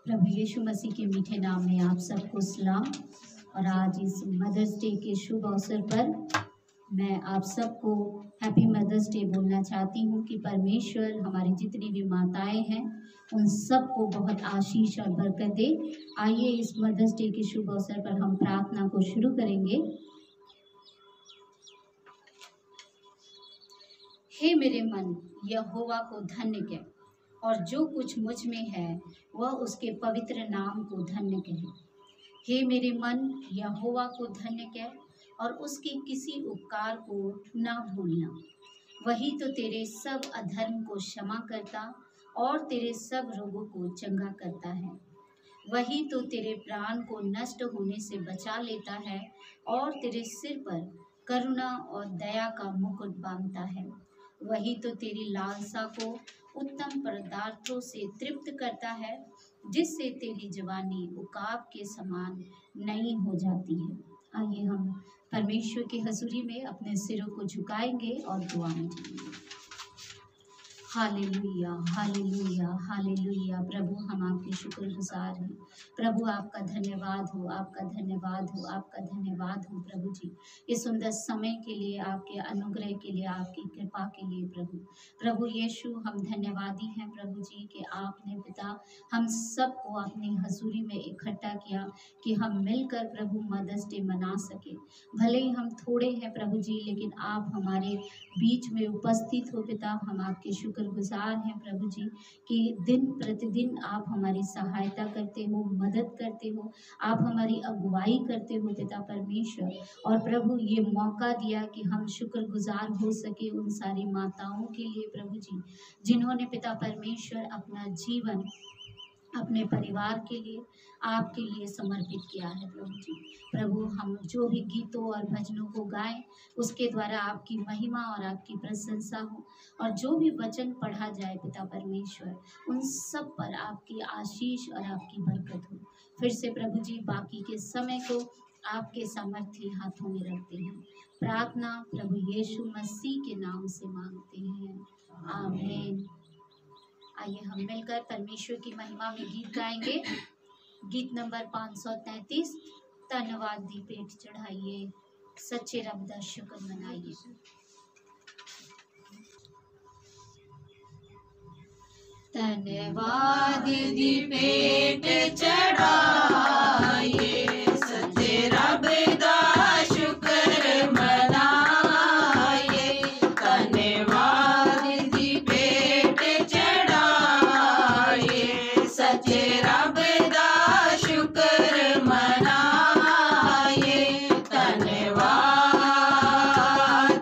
प्रभु यीशु मसीह के मीठे नाम में आप सबको सलाम। और आज इस मदर्स डे के शुभ अवसर पर मैं आप सबको हैप्पी मदर्स डे बोलना चाहती हूँ कि परमेश्वर हमारी जितनी भी माताएं हैं उन सबको बहुत आशीष और बरकत दे। आइए इस मदर्स डे के शुभ अवसर पर हम प्रार्थना को शुरू करेंगे। हे मेरे मन, यहोवा को धन्य कह, और जो कुछ मुझ में है वह उसके पवित्र नाम को धन्य कहे। हे मेरे मन, यहोवा को धन्य कह, और उसके किसी उपकार को न भूलना। वही तो तेरे सब अधर्म को क्षमा करता और तेरे सब रोगों को चंगा करता है। वही तो तेरे प्राण को नष्ट होने से बचा लेता है और तेरे सिर पर करुणा और दया का मुकुट बांधता है। वही तो तेरी लालसा को उत्तम पदार्थों से तृप्त करता है, जिससे तेरी जवानी उकाब के समान नई हो जाती है। आइए हम परमेश्वर की हजूरी में अपने सिरों को झुकाएंगे और दुआ में जाएंगे। Hallelujah, hallelujah, hallelujah. प्रभु, हम आपके शुक्रगुजार हैं। प्रभु, आपका धन्यवाद हो, आपका धन्यवाद हो, आपका धन्यवाद हो प्रभु जी, इस सुंदर समय के लिए, आपके अनुग्रह के लिए, आपकी कृपा के लिए। प्रभु यीशु, हम धन्यवादी हैं प्रभु जी कि आपने पिता हम सबको अपनी हजूरी में इकट्ठा किया कि हम मिलकर प्रभु मदर्स डे मना सके। भले ही हम थोड़े हैं प्रभु जी, लेकिन आप हमारे बीच में उपस्थित हो पिता। हम आपके शुक्रगुजार हैं प्रभु जी कि दिन प्रतिदिन आप हमारी सहायता करते हो, मदद करते हो, आप हमारी अगुवाई करते हो पिता परमेश्वर। और प्रभु, ये मौका दिया कि हम शुक्रगुजार हो सके उन सारी माताओं के लिए प्रभु जी, जिन्होंने पिता परमेश्वर अपना जीवन अपने परिवार के लिए, आपके लिए समर्पित किया है प्रभु जी। प्रभु, हम जो भी गीतों और भजनों को गाएं उसके द्वारा आपकी महिमा और आपकी प्रशंसा हो, और जो भी वचन पढ़ा जाए पिता परमेश्वर, उन सब पर आपकी आशीष और आपकी बरकत हो। फिर से प्रभु जी, बाकी के समय को आपके सामर्थ्य हाथों में रखते हैं। प्रार्थना प्रभु यीशु मसीह के नाम से मांगते हैं, आमीन। आइए हम मिलकर परमेश्वर की महिमा में गीत गाएंगे। गीत नंबर 533, धन्यवाद दी पेट चढ़ाइए, सच्चे रब दा शुक्र मनाइए। धन्यवाद दी पेट चढ़ाइए, सच्चे रब दा शुक्र मनाइए। धन्यवाद दी पेट चढ़ाइए, सच्चे रब दा शुक्र मनाइए। धन्यवाद,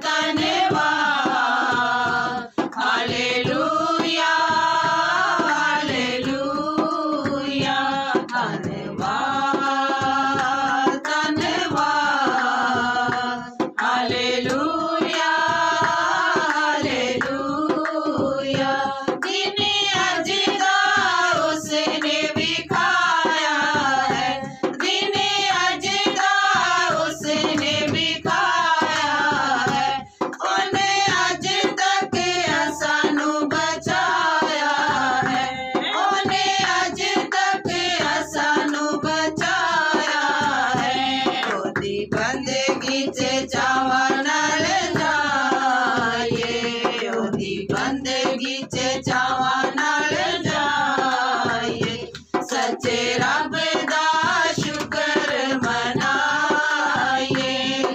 धन्यवाद, हालेलुया, हालेलुया, धन्यवाद, धन्यवाद, हालेलुया, हालेलुया। जिन्हें अजदा उसने दिखाया है, जिन्हें अजदा उसने दिखाया है, उन्हें अज तक सानू बचाया है, उन्हें अज तक सानू बचाया है। ओदी बंदगी च चावा नाल जाइए, ओदी बंदगी च चावा नाल जाइए। सच्चे रब दा शुक्र मनाइए।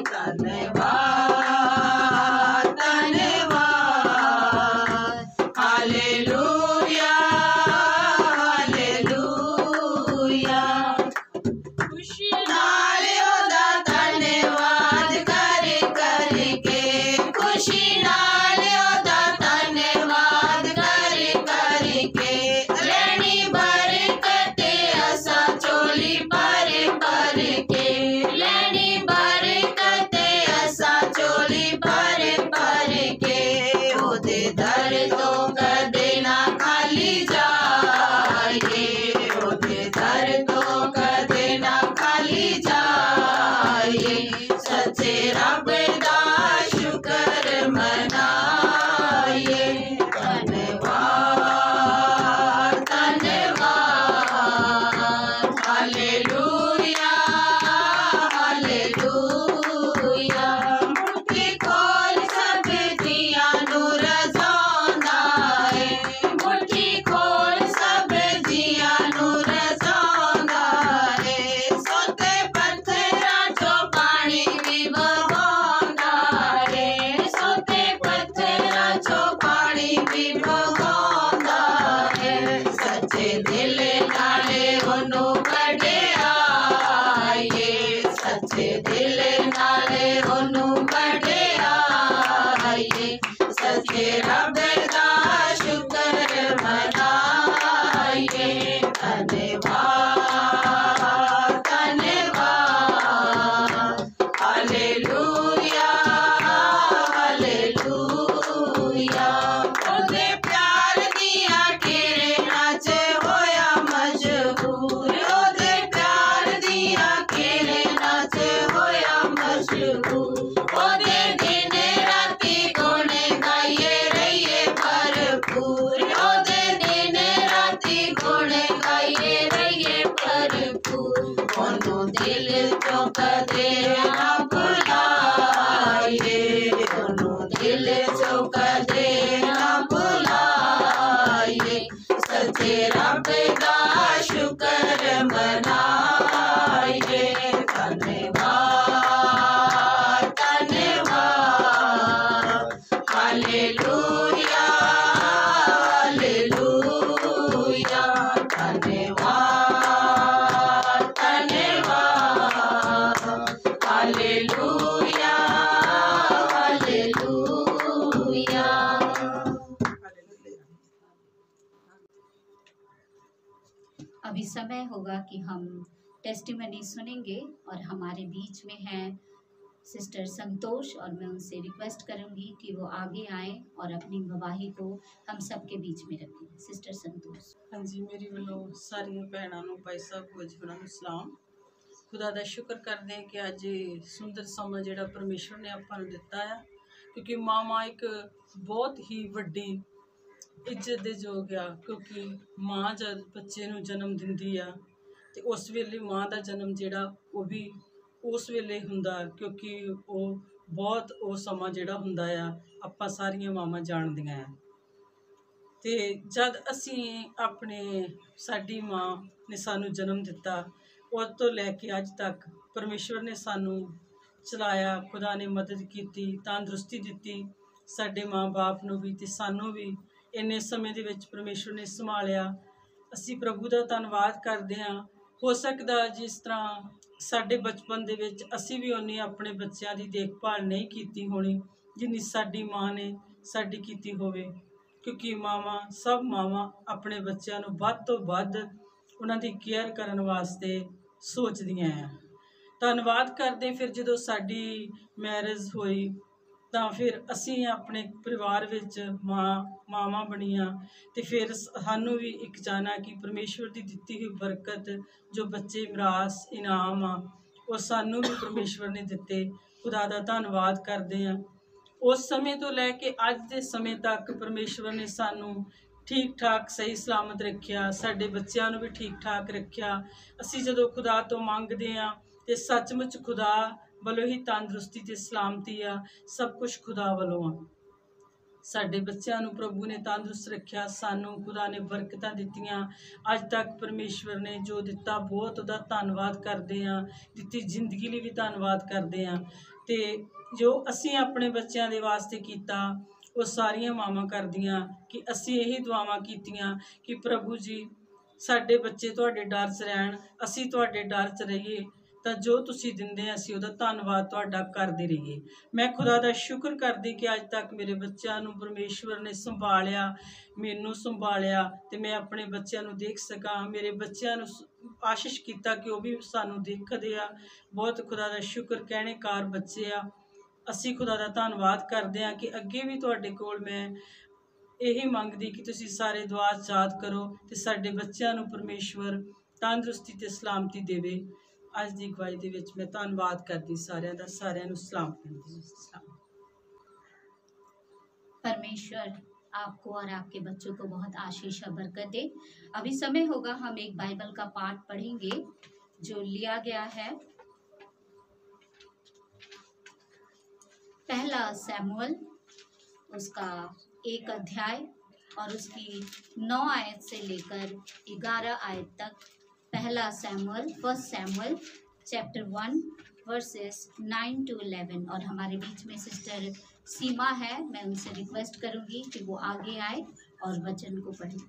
धन्यवाद, धन्यवाद, हालेलुया, हालेलुया हालेलुया मुट्ठी खोल सब दिया नू रजांदा है मुट्ठी खोल सब दिया नू रजांदा है सोते पत्थरां चो पानी भी बहांदा है सोते पत्थरां चो पानी भी बहांदा है सच्चे दिल नाले ओनू बढ़ियाए सच्चे दिल नाले ओनू बढ़ियाए सच्चे रब दा शुक्र मनाइए धन्यवाद धन्यवाद हालेलुया हालेलुया ओदे प्यार दिया केरे नाच होया मजबूर ओदे प्यार दिया केरे नाच होया मजबूर ओदे दिन राती गोने गाइए रहिए भरपूर ओदे दिन राती गोने गाइए रहिए भरपूर ओनू दिल चो कदे ना भुलाइए ओनू दिल चो कदे ना भुलाइए सच्चे रब दा शुक्र मनाइए धन्यवाद धन्यवाद हालेलुया हालेलुया धन्यवाद धन्यवाद हालेलुया हालेलुया अभी समय होगा कि हम टेस्टिमनी सुनेंगे और हमारे बीच में हैं सिस्टर संतोष और मैं उनसे रिक्वेस्ट करूंगी कि वो आगे आएं और अपनी गवाही को हम सबके बीच में रखें। सिस्टर संतोष। हाँ जी मेरी वालों सारिया भैनों नूं भाई साहब को जी उन्होंने सलाम खुदा का शुक्र करते हैं कि अज सुंदर समा जिहड़ा परमेश्वर ने आपां नूं दिता है क्योंकि मावां एक बहुत ही वड्डी इज्जत दे योग आ क्योंकि माँ जब बच्चे नूं जन्म दिंदी आ ते उस वेले माँ का जन्म जिहड़ा वो भी उस वेले हुंदा क्योंकि वो बहुत वो समा जिहड़ा हुंदा आ आपां सारियां मावां जाणदियां आ ते जद असी अपने साडी माँ ने सानू जन्म दिता उस तो लैके अज तक परमेश्वर ने सानू चलाया खुदा ने मदद की तंदुरुस्ती दी साडे माँ बाप नूं भी ते सानू भी इन्ने समय दे विच परमेश्वर ने संभालिया असी प्रभु का धन्नवाद करते हाँ। हो सकता जिस तरह साडे बचपन दे विच असी भी उन्नी अपने बच्चों की देखभाल नहीं की होनी जिन्नी साडी माँ ने साडी कीती होवे क्योंकि मावां सब मावां अपने बच्चों नूं वध तो वध उन्हां दी केयर करन वास्ते सोचदियां हैं। धन्नवाद करते फिर जो साडी मैरिज होई तां फिर असी अपने परिवार विच मावां बनियां ते फिर सानू भी एक चाहना कि परमेश्वर की दिती हुई बरकत जो बच्चे विरास इनाम आ वो सानू भी परमेश्वर ने दिते खुदा दा धन्नवाद करते हैं। उस समय तो लैके अज के समय तक परमेश्वर ने सानू ठीक ठाक सही सलामत रखिया साडे बच्चों भी ठीक ठाक रखिया असी जदों खुदा तो मंगते हाँ तो सचमुच खुदा वालों ही तंदुरुस्ती ते सलामती आ सब कुछ खुदा वालों आ साडे बच्चों नूं प्रभु ने तंदुरुस्त रखिया सानू खुदा ने बरकतां दित्तियां अज तक परमेश्वर ने जो दिता बहुत उहदा धन्नवाद करते हैं दित्ती जिंदगी लई भी धन्नवाद करते हैं ते जो असी अपने बच्चों के वास्ते किया वो सारिया मावां करदियां कि असी यही दुआवां कीतियां कि प्रभु जी साडे बच्चे तुहाडे डर च रहन असी तुहाडे डर च रहिए तो जो तुसी दिंदे असी उहदा धन्नवाद तुहाडा करदे रहिए। मैं खुदा दा शुक्र करदी कि अज तक मेरे बच्चों नूं परमेश्वर ने संभालिया मैनू संभालिया ते मैं अपने बच्चों नूं देख सकां मेरे बच्चों नूं आशीष कीता कि वह भी सानू देखदे आ बहुत खुदा दा शुक्र कहने कार बच्चे आ असी खुदा दा धन्नवाद करते हैं कि अगे भी तुहाडे कोल मैं यही मंगदी कि तुसी सारे दुआ याद करो तो साडे बच्चों नूं परमेश्वर तंदुरुस्ती ते सलामती देवे। अज की गवाही दे विच मैं धन्नवाद करदी सारियां दा सारियां नूं सलाम करदी। परमेश्वर आपको और आपके बच्चों को बहुत आशीष और बरकत दे। अभी समय होगा हम एक बाइबल का पाठ पढ़ेंगे जो लिया गया है पहला सैमुअल, उसका 1 अध्याय और उसकी 9 आयत से लेकर 11 आयत तक। पहला Samuel, first Samuel chapter 1 versus 9 to 11। और हमारे बीच में सिस्टर सीमा है, मैं उनसे रिक्वेस्ट करूंगी कि वो आगे आए और वचन को पढ़ें।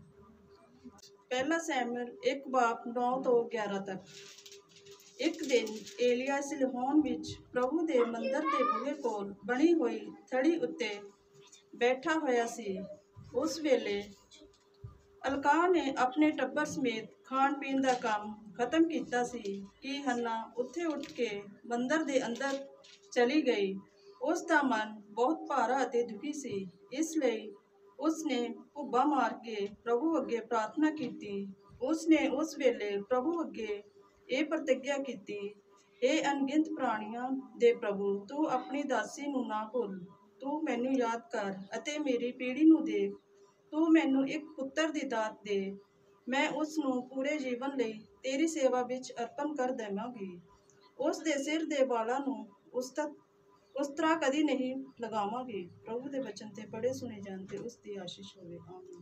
पहला सैमुअल 1:9-11 तक। एक दिन एलिया सिलहोन ਵਿੱਚ ਪ੍ਰਭੂ ਦੇ ਮੰਦਰ ਦੇ ਬੂਹੇ ਕੋਲ ਬਣੀ ਹੋਈ ਥੜੀ ਉੱਤੇ ਬੈਠਾ ਹੋਇਆ ਸੀ। ਉਸ ਵੇਲੇ ਅਲਕਾ ਨੇ ਆਪਣੇ ਟੱਬਰ ਸਮੇਤ ਖਾਣ ਪੀਣ ਦਾ ਕੰਮ ਖਤਮ ਕੀਤਾ ਸੀ ਕਿ ਹੰਨਾ ਉੱਥੇ ਉੱਠ ਕੇ ਮੰਦਰ ਦੇ ਅੰਦਰ ਚਲੀ ਗਈ। ਉਸ ਦਾ ਮਨ ਬਹੁਤ ਭਾਰਾ ਅਤੇ ਦੁਖੀ ਸੀ, ਇਸ ਲਈ ਉਸਨੇ ਭੁੱਬਾ ਮਾਰ ਕੇ ਪ੍ਰਭੂ ਅੱਗੇ ਪ੍ਰਾਰਥਨਾ ਕੀਤੀ। ਉਸਨੇ ਉਸ ਵੇਲੇ ਪ੍ਰਭੂ ਅੱਗੇ ਇਹ ਪ੍ਰਤਿਗਿਆ ਕੀਤੀ, हे ਅਣਗਿਣਤ ਪ੍ਰਾਣੀਆਂ ਦੇ ਪ੍ਰਭੂ, ਤੂੰ ਆਪਣੀ ਦਾਸੀ ਨੂੰ ਨਾ ਭੁੱਲ। ਤੂੰ ਮੈਨੂੰ ਯਾਦ ਕਰ ਅਤੇ ਮੇਰੀ ਪੀੜ੍ਹੀ ਨੂੰ ਦੇਖ। ਤੂੰ ਮੈਨੂੰ ਇੱਕ ਪੁੱਤਰ ਦੀ ਦਾਤ ਦੇ, ਮੈਂ ਉਸ ਨੂੰ ਪੂਰੇ ਜੀਵਨ ਲਈ ਤੇਰੀ ਸੇਵਾ ਵਿੱਚ ਅਰਪਣ ਕਰ ਦੇਵਾਂਗੀ। ਉਸ ਦੇ ਸਿਰ ਦੇ ਵਾਲਾਂ ਨੂੰ ਉਸ ਤਰ੍ਹਾਂ ਕਦੀ नहीं लगावांगी। प्रभु के वचन ते पढ़े सुने जानते उसकी आशीष होवे। आमीन।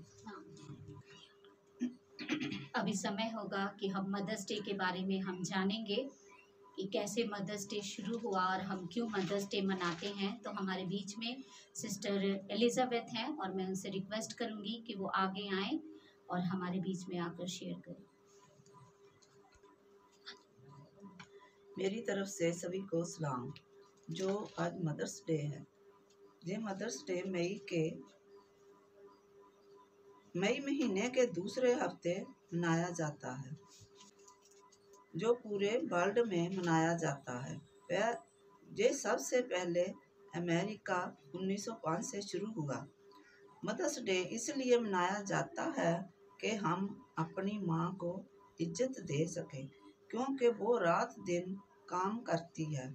अभी समय होगा कि हम मदर्स डे के बारे में हम जानेंगे कि कैसे मदर्स डे शुरू हुआ और हम क्यों मदर्स डे मनाते हैं। तो हमारे बीच में सिस्टर एलिजाबेथ हैं और मैं उनसे रिक्वेस्ट करूंगी कि वो आगे आएं और हमारे बीच में आकर शेयर करें। मेरी तरफ से सभी को सलाम। जो आज मदर्स डे है, ये मदर्स डे मई महीने के दूसरे हफ्ते मनाया जाता है, जो पूरे वर्ल्ड में मनाया जाता है। ये सबसे पहले अमेरिका 1905 से शुरू हुआ। मदर्स डे इसलिए मनाया जाता है कि हम अपनी माँ को इज्जत दे सकें, क्योंकि वो रात दिन काम करती है,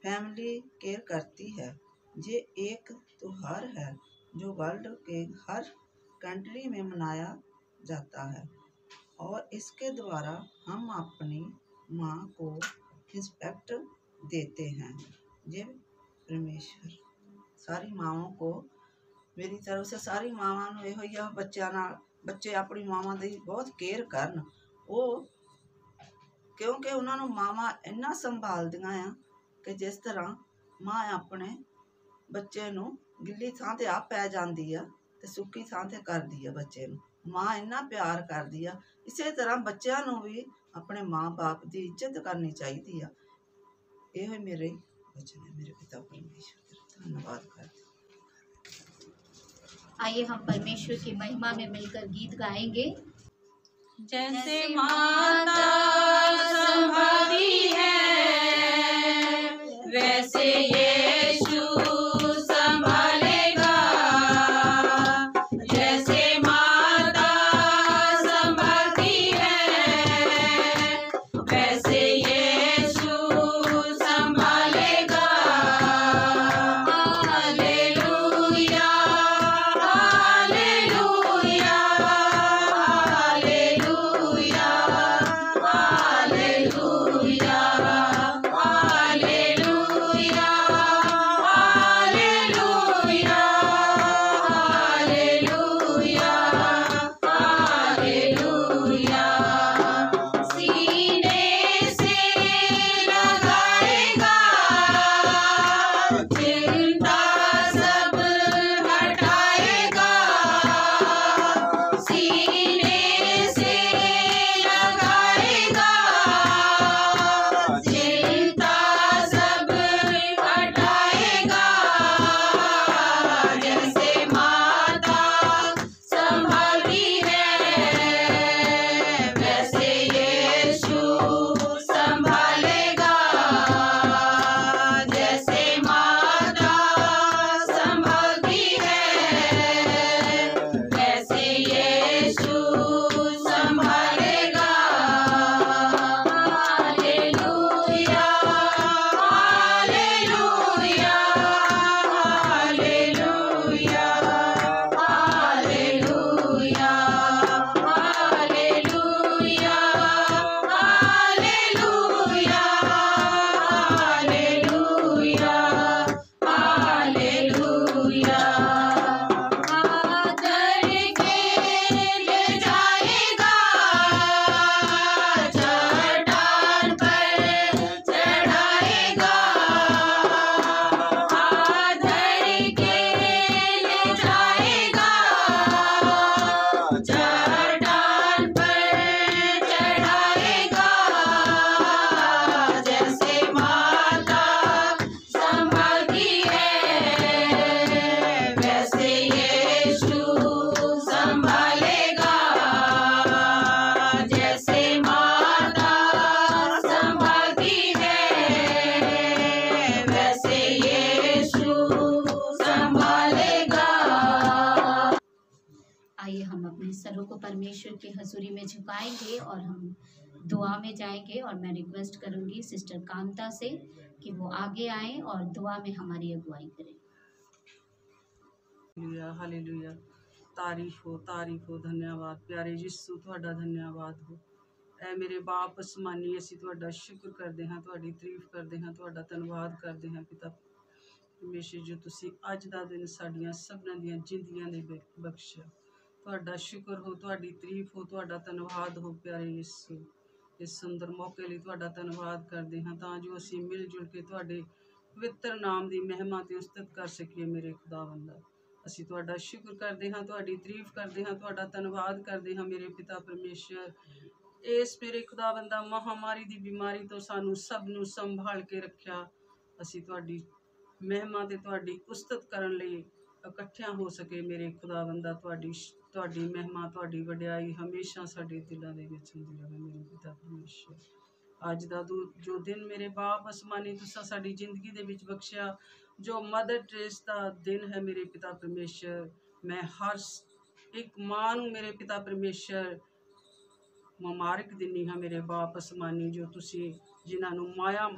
फैमिली केयर करती है। ये एक त्योहार है जो वर्ल्ड के हर कंट्री में मनाया जाता है और इसके द्वारा हम अपनी माँ को रिस्पेक्ट देते हैं। ये परमेश्वर सारी मावां को, मेरी तरफ से सारी मावां नूं इहो ही आ, बच्चे अपनी मावां दी बहुत केयर करन। वो क्योंकि उन्होंने मावां इन्ना संभालदियां आ कि जिस तरह माँ अपने बच्चे नूं गिल्ली थां ते आप पै जांदी आ ते सुक्की थां ते करदी आ बच्चे नूं। माँ इन्ना प्यार करदी आ, इसे तरह बच्चों नूं भी अपने माँ बाप की इज्जत करनी चाहिए आ। यह मेरे वचन है। मेरे पिता परमेश्वर धन्यवाद करते। आइए हम परमेश्वर की महिमा में मिलकर गीत गाएंगे। जैसे माता संभाली है वैसे यीशु संभालेगा। जैसे माता संभालती है वैसे यीशु संभालेगा। Hallelujah hallelujah hallelujah hallelujah hallelujah परमेश्वर की हजूरी में झुकाएंगे और हम दुआ में जाएंगे। और मैं रिक्वेस्ट करूंगी सिस्टर कांता से कि वो आगे आए और दुआ में हमारी अगुवाई करें। हालेलुया, तारीफ हो धन्यवाद प्यारे यीशु, ਤੁਹਾਡਾ ਧੰਨਵਾਦ ਹੋ। ਐ ਮੇਰੇ ਬਾਪ ਅਸਮਾਨੀ, ਅਸੀਂ ਤੁਹਾਡਾ ਸ਼ੁਕਰ ਕਰਦੇ ਹਾਂ, ਤੁਹਾਡੀ ਤਾਰੀਫ ਕਰਦੇ ਹਾਂ, ਤੁਹਾਡਾ ਧੰਨਵਾਦ ਕਰਦੇ ਹਾਂ ਪਿਤਾ ਪਰਮੇਸ਼ਰ, ਜੋ ਤੁਸੀਂ ਅੱਜ ਦਾ ਦਿਨ ਸਾਡੀਆਂ ਸਭਨਾਂ ਦੀਆਂ ਜ਼ਿੰਦਗੀਆਂ ਦੇ ਵਿੱਚ ਬਖਸ਼ਿਆ। ਤੁਹਾਡਾ ਸ਼ੁਕਰ ਹੋ, ਤੁਹਾਡੀ ਤਾਰੀਫ ਹੋ, ਤੁਹਾਡਾ ਧੰਨਵਾਦ ਹੋ ਪਿਆਰੇ ਯੀਸ਼ੂ। ਇਸ ਸੁੰਦਰ ਮੌਕੇ ਲਈ ਤੁਹਾਡਾ ਧੰਨਵਾਦ ਕਰਦੇ ਹਾਂ, ਤਾਂ ਜੋ ਅਸੀਂ ਮਿਲ ਜੁਲ ਕੇ ਤੁਹਾਡੇ ਪਵਿੱਤਰ ਨਾਮ ਦੀ ਮਹਿਮਾ ਤੇ ਉਸਤਤ ਕਰ ਸਕੀਏ। ਮੇਰੇ ਖੁਦਾਵੰਦਾ, ਅਸੀਂ ਤੁਹਾਡਾ ਸ਼ੁਕਰ ਕਰਦੇ ਹਾਂ, ਤੁਹਾਡੀ ਤਾਰੀਫ ਕਰਦੇ ਹਾਂ, ਤੁਹਾਡਾ ਧੰਨਵਾਦ ਕਰਦੇ ਹਾਂ ਮੇਰੇ ਪਿਤਾ ਪਰਮੇਸ਼ਰ। ਇਸ ਮੇਰੇ ਖੁਦਾਵੰਦਾ ਮਹਾਮਾਰੀ ਦੀ ਬਿਮਾਰੀ ਤੋਂ ਸਾਨੂੰ ਸਭ ਨੂੰ ਸੰਭਾਲ ਕੇ ਰੱਖਿਆ। ਅਸੀਂ ਤੁਹਾਡੀ ਮਹਿਮਾ ਤੇ ਤੁਹਾਡੀ ਉਸਤਤ ਕਰਨ ਲਈ ਇਕੱਠਿਆਂ ਹੋ ਸਕੇ। ਮੇਰੇ ਖੁਦਾਵੰਦਾ, ਤੁਹਾਡੀ ਮਹਿਮਾ, ਤੁਹਾਡੀ ਵਡਿਆਈ ਹਮੇਸ਼ਾ ਸਾਡੇ ਦਿਲਾਂ ਦੇ ਵਿੱਚ ਹੁੰਦੀ ਰਹੇ ਮੇਰੇ ਪਿਤਾ ਪਰਮੇਸ਼ਰ। ਅੱਜ ਦਾ ਜੋ ਦਿਨ ਮੇਰੇ ਬਾਪ ਅਸਮਾਨੀ ਤੁਸੀਂ ਸਾਡੀ ਜ਼ਿੰਦਗੀ ਦੇ ਵਿੱਚ ਬਖਸ਼ਿਆ, ਜੋ ਮਦਰ ਟਰੇਸ ਦਾ ਦਿਨ ਹੈ ਮੇਰੇ ਪਿਤਾ ਪਰਮੇਸ਼ਰ, ਮੈਂ ਹਰ ਇੱਕ ਮਾਂ ਨੂੰ ਮੇਰੇ ਪਿਤਾ ਪਰਮੇਸ਼ਰ ਮੁਬਾਰਕ ਦਿੰਦੀ ਹਾਂ ਮੇਰੇ ਬਾਪ ਅਸਮਾਨੀ, ਜੋ ਤੁਸੀਂ ਜਿਨ੍ਹਾਂ ਨੂੰ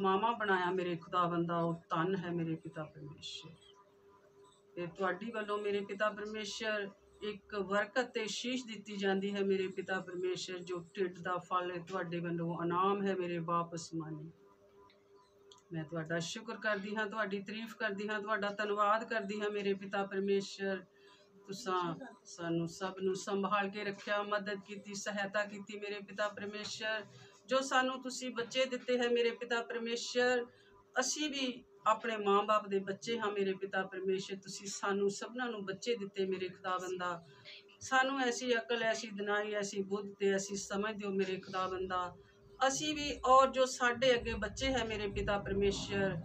ਮਾਵਾਂ ਬਣਾਇਆ ਮੇਰੇ ਖੁਦਾਵੰਦਾ, ਉਹ ਧੰਨ ਹੈ ਮੇਰੇ ਪਿਤਾ ਪਰਮੇਸ਼ਰ। ਤੇ ਤੁਹਾਡੀ ਵੱਲੋਂ ਮੇਰੇ ਪਿਤਾ ਪਰਮੇਸ਼ਰ ਇੱਕ ਬਰਕਤ ਤੇ ਸ਼ੀਸ਼ ਦਿੱਤੀ ਜਾਂਦੀ ਹੈ ਮੇਰੇ ਪਿਤਾ ਪਰਮੇਸ਼ਰ, ਜੋ ਢਿੱਡ ਦਾ ਫਲ ਹੈ, ਤੁਹਾਡੇ ਵੱਲੋਂ ਇਨਾਮ ਹੈ ਮੇਰੇ ਬਾਪ ਅਸਮਾਨੀ। ਮੈਂ ਤੁਹਾਡਾ ਸ਼ੁਕਰ ਕਰਦੀ ਹਾਂ, ਤੁਹਾਡੀ ਤਾਰੀਫ ਕਰਦੀ ਹਾਂ, ਤੁਹਾਡਾ ਧੰਨਵਾਦ ਕਰਦੀ ਹਾਂ ਮੇਰੇ ਪਿਤਾ ਪਰਮੇਸ਼ਰ। ਤੁਸਾਂ ਸਾਨੂੰ ਸਭ ਨੂੰ ਸੰਭਾਲ ਕੇ ਰੱਖਿਆ, ਮਦਦ ਕੀਤੀ, ਸਹਾਇਤਾ ਕੀਤੀ ਮੇਰੇ ਪਿਤਾ ਪਰਮੇਸ਼ਰ। ਜੋ ਸਾਨੂੰ ਤੁਸੀਂ ਬੱਚੇ ਦਿੱਤੇ ਹੈ ਮੇਰੇ ਪਿਤਾ ਪਰਮੇਸ਼ਰ, ਅਸੀਂ ਵੀ ਆਪਣੇ ਮਾਂ-ਬਾਪ ਦੇ ਬੱਚੇ ਹਾਂ ਮੇਰੇ ਪਿਤਾ ਪਰਮੇਸ਼ਰ। ਤੁਸੀਂ ਸਾਨੂੰ ਸਭਨਾਂ ਨੂੰ ਬੱਚੇ ਦਿੱਤੇ ਮੇਰੇ ਖੁਦਾਵੰਦਾ। ਸਾਨੂੰ ਐਸੀ ਅਕਲ, ਐਸੀ ਦਿਨਾਈ, ਐਸੀ ਬੁੱਧ ਤੇ ਐਸੀ ਸਮਝ ਦਿਓ ਮੇਰੇ ਖੁਦਾਵੰਦਾ। ਅਸੀਂ ਵੀ ਔਰ ਜੋ ਸਾਡੇ ਅੱਗੇ ਬੱਚੇ ਹੈ ਮੇਰੇ ਪਿਤਾ ਪਰਮੇਸ਼ਰ,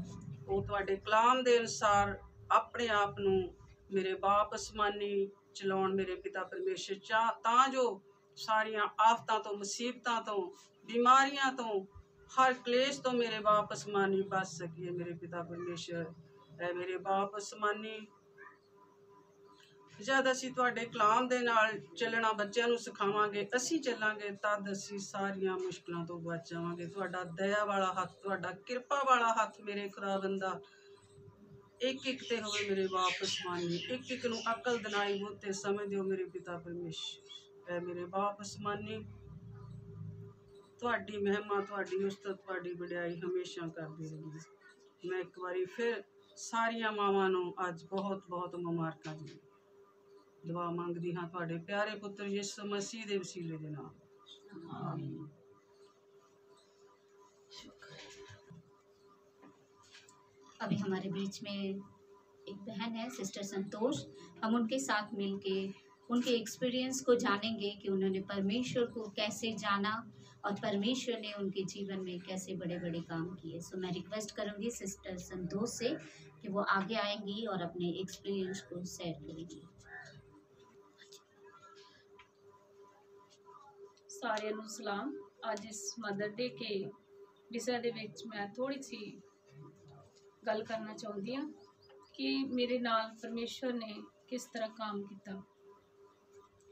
ਉਹ ਤੁਹਾਡੇ ਕਲਾਮ ਦੇ ਅਨੁਸਾਰ ਆਪਣੇ ਆਪ ਨੂੰ ਮੇਰੇ ਬਾਪ ਅਸਮਾਨੀ ਚਲਾਉਣ ਮੇਰੇ ਪਿਤਾ ਪਰਮੇਸ਼ਰ, ਤਾਂ ਜੋ ਸਾਰੀਆਂ ਆਫਤਾਂ ਤੋਂ, ਮੁਸੀਬਤਾਂ ਤੋਂ, ਬਿਮਾਰੀਆਂ ਤੋਂ, ਹਰ ਕਲੇਸ਼ ਤੋਂ ਮੇਰੇ ਬਾਪ ਅਸਮਾਨੀ ਬਚ ਸਕੀਏ ਮੇਰੇ ਪਿਤਾ ਪਰਮੇਸ਼ਰ। ਐ ਮੇਰੇ ਬਾਪ ਅਸਮਾਨੀ, ਜਦ ਅਸੀਂ ਤੁਹਾਡੇ ਕਲਾਮ ਦੇ ਨਾਲ ਚੱਲਣਾ ਬੱਚਿਆਂ ਨੂੰ ਸਿਖਾਵਾਂਗੇ, ਅਸੀਂ ਚੱਲਾਂਗੇ, ਤਦ ਅਸੀਂ ਸਾਰੀਆਂ ਮੁਸ਼ਕਲਾਂ ਤੋਂ ਬਚ ਜਾਵਾਂਗੇ। ਤੁਹਾਡਾ ਦਇਆ ਵਾਲਾ ਹੱਥ, ਤੁਹਾਡਾ ਕਿਰਪਾ ਵਾਲਾ ਹੱਥ ਮੇਰੇ ਖੁਦਾਵੰਦਾ ਇੱਕ ਇੱਕ ਤੇ ਹੋਵੇ ਮੇਰੇ ਬਾਪ ਅਸਮਾਨੀ। ਇੱਕ ਇੱਕ ਨੂੰ ਅਕਲ ਦਿਨਾਈ, ਬੁੱਧ ਤੇ ਸਮਝ ਦਿਓ ਮੇਰੇ ਪਿਤਾ ਪਰਮੇਸ਼ਰ। ਐ ਮੇਰੇ ਬਾਪ ਅਸਮਾਨੀ, ਤੁਹਾਡੀ ਮਹਿਮਾ, ਤੁਹਾਡੀ ਉਸਤਤ, ਤੁਹਾਡੀ ਵਡਿਆਈ ਹਮੇਸ਼ਾ ਕਰਦੀ ਰਹੀ। ਮੈਂ ਇੱਕ ਵਾਰੀ ਫਿਰ ਸਾਰੀਆਂ ਮਾਵਾਂ ਨੂੰ ਅੱਜ ਬਹੁਤ ਬਹੁਤ ਮੁਬਾਰਕਾਂ ਜੀ ਦੁਆ ਮੰਗਦੀ ਹਾਂ ਤੁਹਾਡੇ ਪਿਆਰੇ ਪੁੱਤਰ ਯਿਸੂ ਮਸੀਹ ਦੇ ਵਸੀਲੇ ਦੇ ਨਾਲ, ਆਮੀਨ। अभी हमारे बीच में एक बहन है सिस्टर संतोष, हम उनके साथ मिलके उनके एक्सपीरियंस को जानेंगे कि उन्होंने परमेश्वर को कैसे जाना और परमेश्वर ने उनके जीवन में कैसे बड़े बड़े काम किए। सो मैं रिक्वेस्ट करूंगी सिस्टर संतोष से कि वो आगे आएंगी और अपने एक्सपीरियंस को शेयर करेंगी। सारिਆਂ ਨੂੰ सलाम। ਅੱਜ ਇਸ ਮਦਰ ਡੇ के विषय ਦੇ ਵਿੱਚ ਮੈਂ ਥੋੜੀ ਸੀ ਗੱਲ ਕਰਨਾ ਚਾਹੁੰਦੀ ਹਾਂ ਕਿ ਮੇਰੇ ਨਾਲ ਪਰਮੇਸ਼ਵਰ ਨੇ ਕਿਸ ਤਰ੍ਹਾਂ ਕੰਮ ਕੀਤਾ।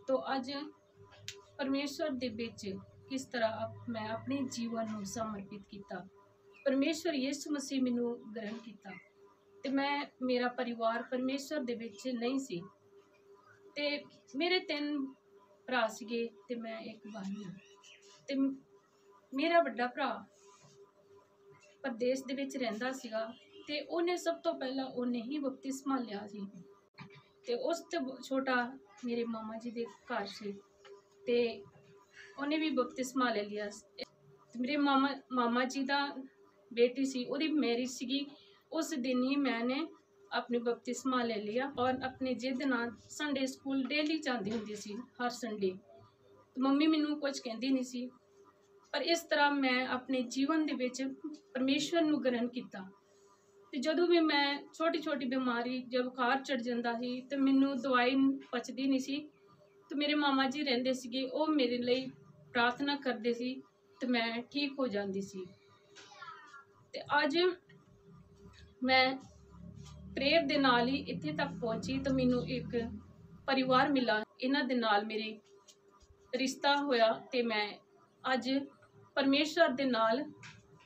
तो ਅੱਜ ਪਰਮੇਸ਼ਵਰ ਦੇ ਵਿੱਚ ਕਿਸ ਤਰ੍ਹਾਂ ਮੈਂ ਆਪਣੇ ਜੀਵਨ ਨੂੰ ਸਮਰਪਿਤ ਕੀਤਾ। ਪਰਮੇਸ਼ਵਰ ਯਿਸੂ ਮਸੀਹ ਮੈਨੂੰ ਗ੍ਰਹਿਣ ਕੀਤਾ ਤੇ ਮੈਂ, ਮੇਰਾ ਪਰਿਵਾਰ ਪਰਮੇਸ਼ਵਰ ਦੇ ਵਿੱਚ ਨਹੀਂ ਸੀ ਤੇ ਮੇਰੇ 3 ਭਰਾ ਸੀਗੇ ਤੇ ਮੈਂ ਇੱਕ ਬਹਨ ਹਾਂ ਤੇ ਮੇਰਾ ਵੱਡਾ ਭਰਾ ਪ੍ਰਦੇਸ਼ ਦੇ ਵਿੱਚ ਰਹਿੰਦਾ ਸੀਗਾ ਤੇ ਉਹਨੇ ਸਭ ਤੋਂ ਪਹਿਲਾਂ ਉਹਨੇ ਹੀ ਬਪਤਿਸਮਾ ਲਿਆ ਸੀ ਤੇ ਉਸ ਤੋਂ ਛੋਟਾ ਮੇਰੇ ਮਾਮਾ ਜੀ ਦੇ ਘਰ ਸੀ ਤੇ ਉਹਨੇ ਵੀ ਬਪਤਿਸਮਾ ਲੈ ਲਿਆ। ਮੇਰੇ ਮਾਮਾ ਜੀ ਦਾ ਬੇਟੀ ਸੀ, ਉਹਦੀ ਮੈਰਿਜ ਸੀਗੀ। ਉਸ ਦਿਨ ਹੀ ਮੈंने अपने बपतिस्मा ले लिया और अपने जिद नाल संडे स्कूल डेली जाती हुंदी सी हर संडे। मम्मी मैनू कुछ कहती नहीं सी, पर इस तरह मैं अपने जीवन दे विच परमेश्वर नू ग्रहण किया। तो जदों भी मैं छोटी छोटी बीमारी जब बुखार चढ़ जाता सी तो मैनू दवाई पचदी नहीं सी, तो मेरे मामा जी रहिंदे सीगे, वो मेरे लिए प्रार्थना करते सी तो मैं ठीक हो जाती सी। ते अज मैं प्रेयर दे नाल ही इत्थे तक पहुंची तो मैनू एक परिवार मिला। इन्हां दे नाल मेरी ਰਿਸ਼ਤਾ ਹੋਇਆ ਤੇ ਮੈਂ ਅੱਜ ਪਰਮੇਸ਼ਰ ਦੇ ਨਾਲ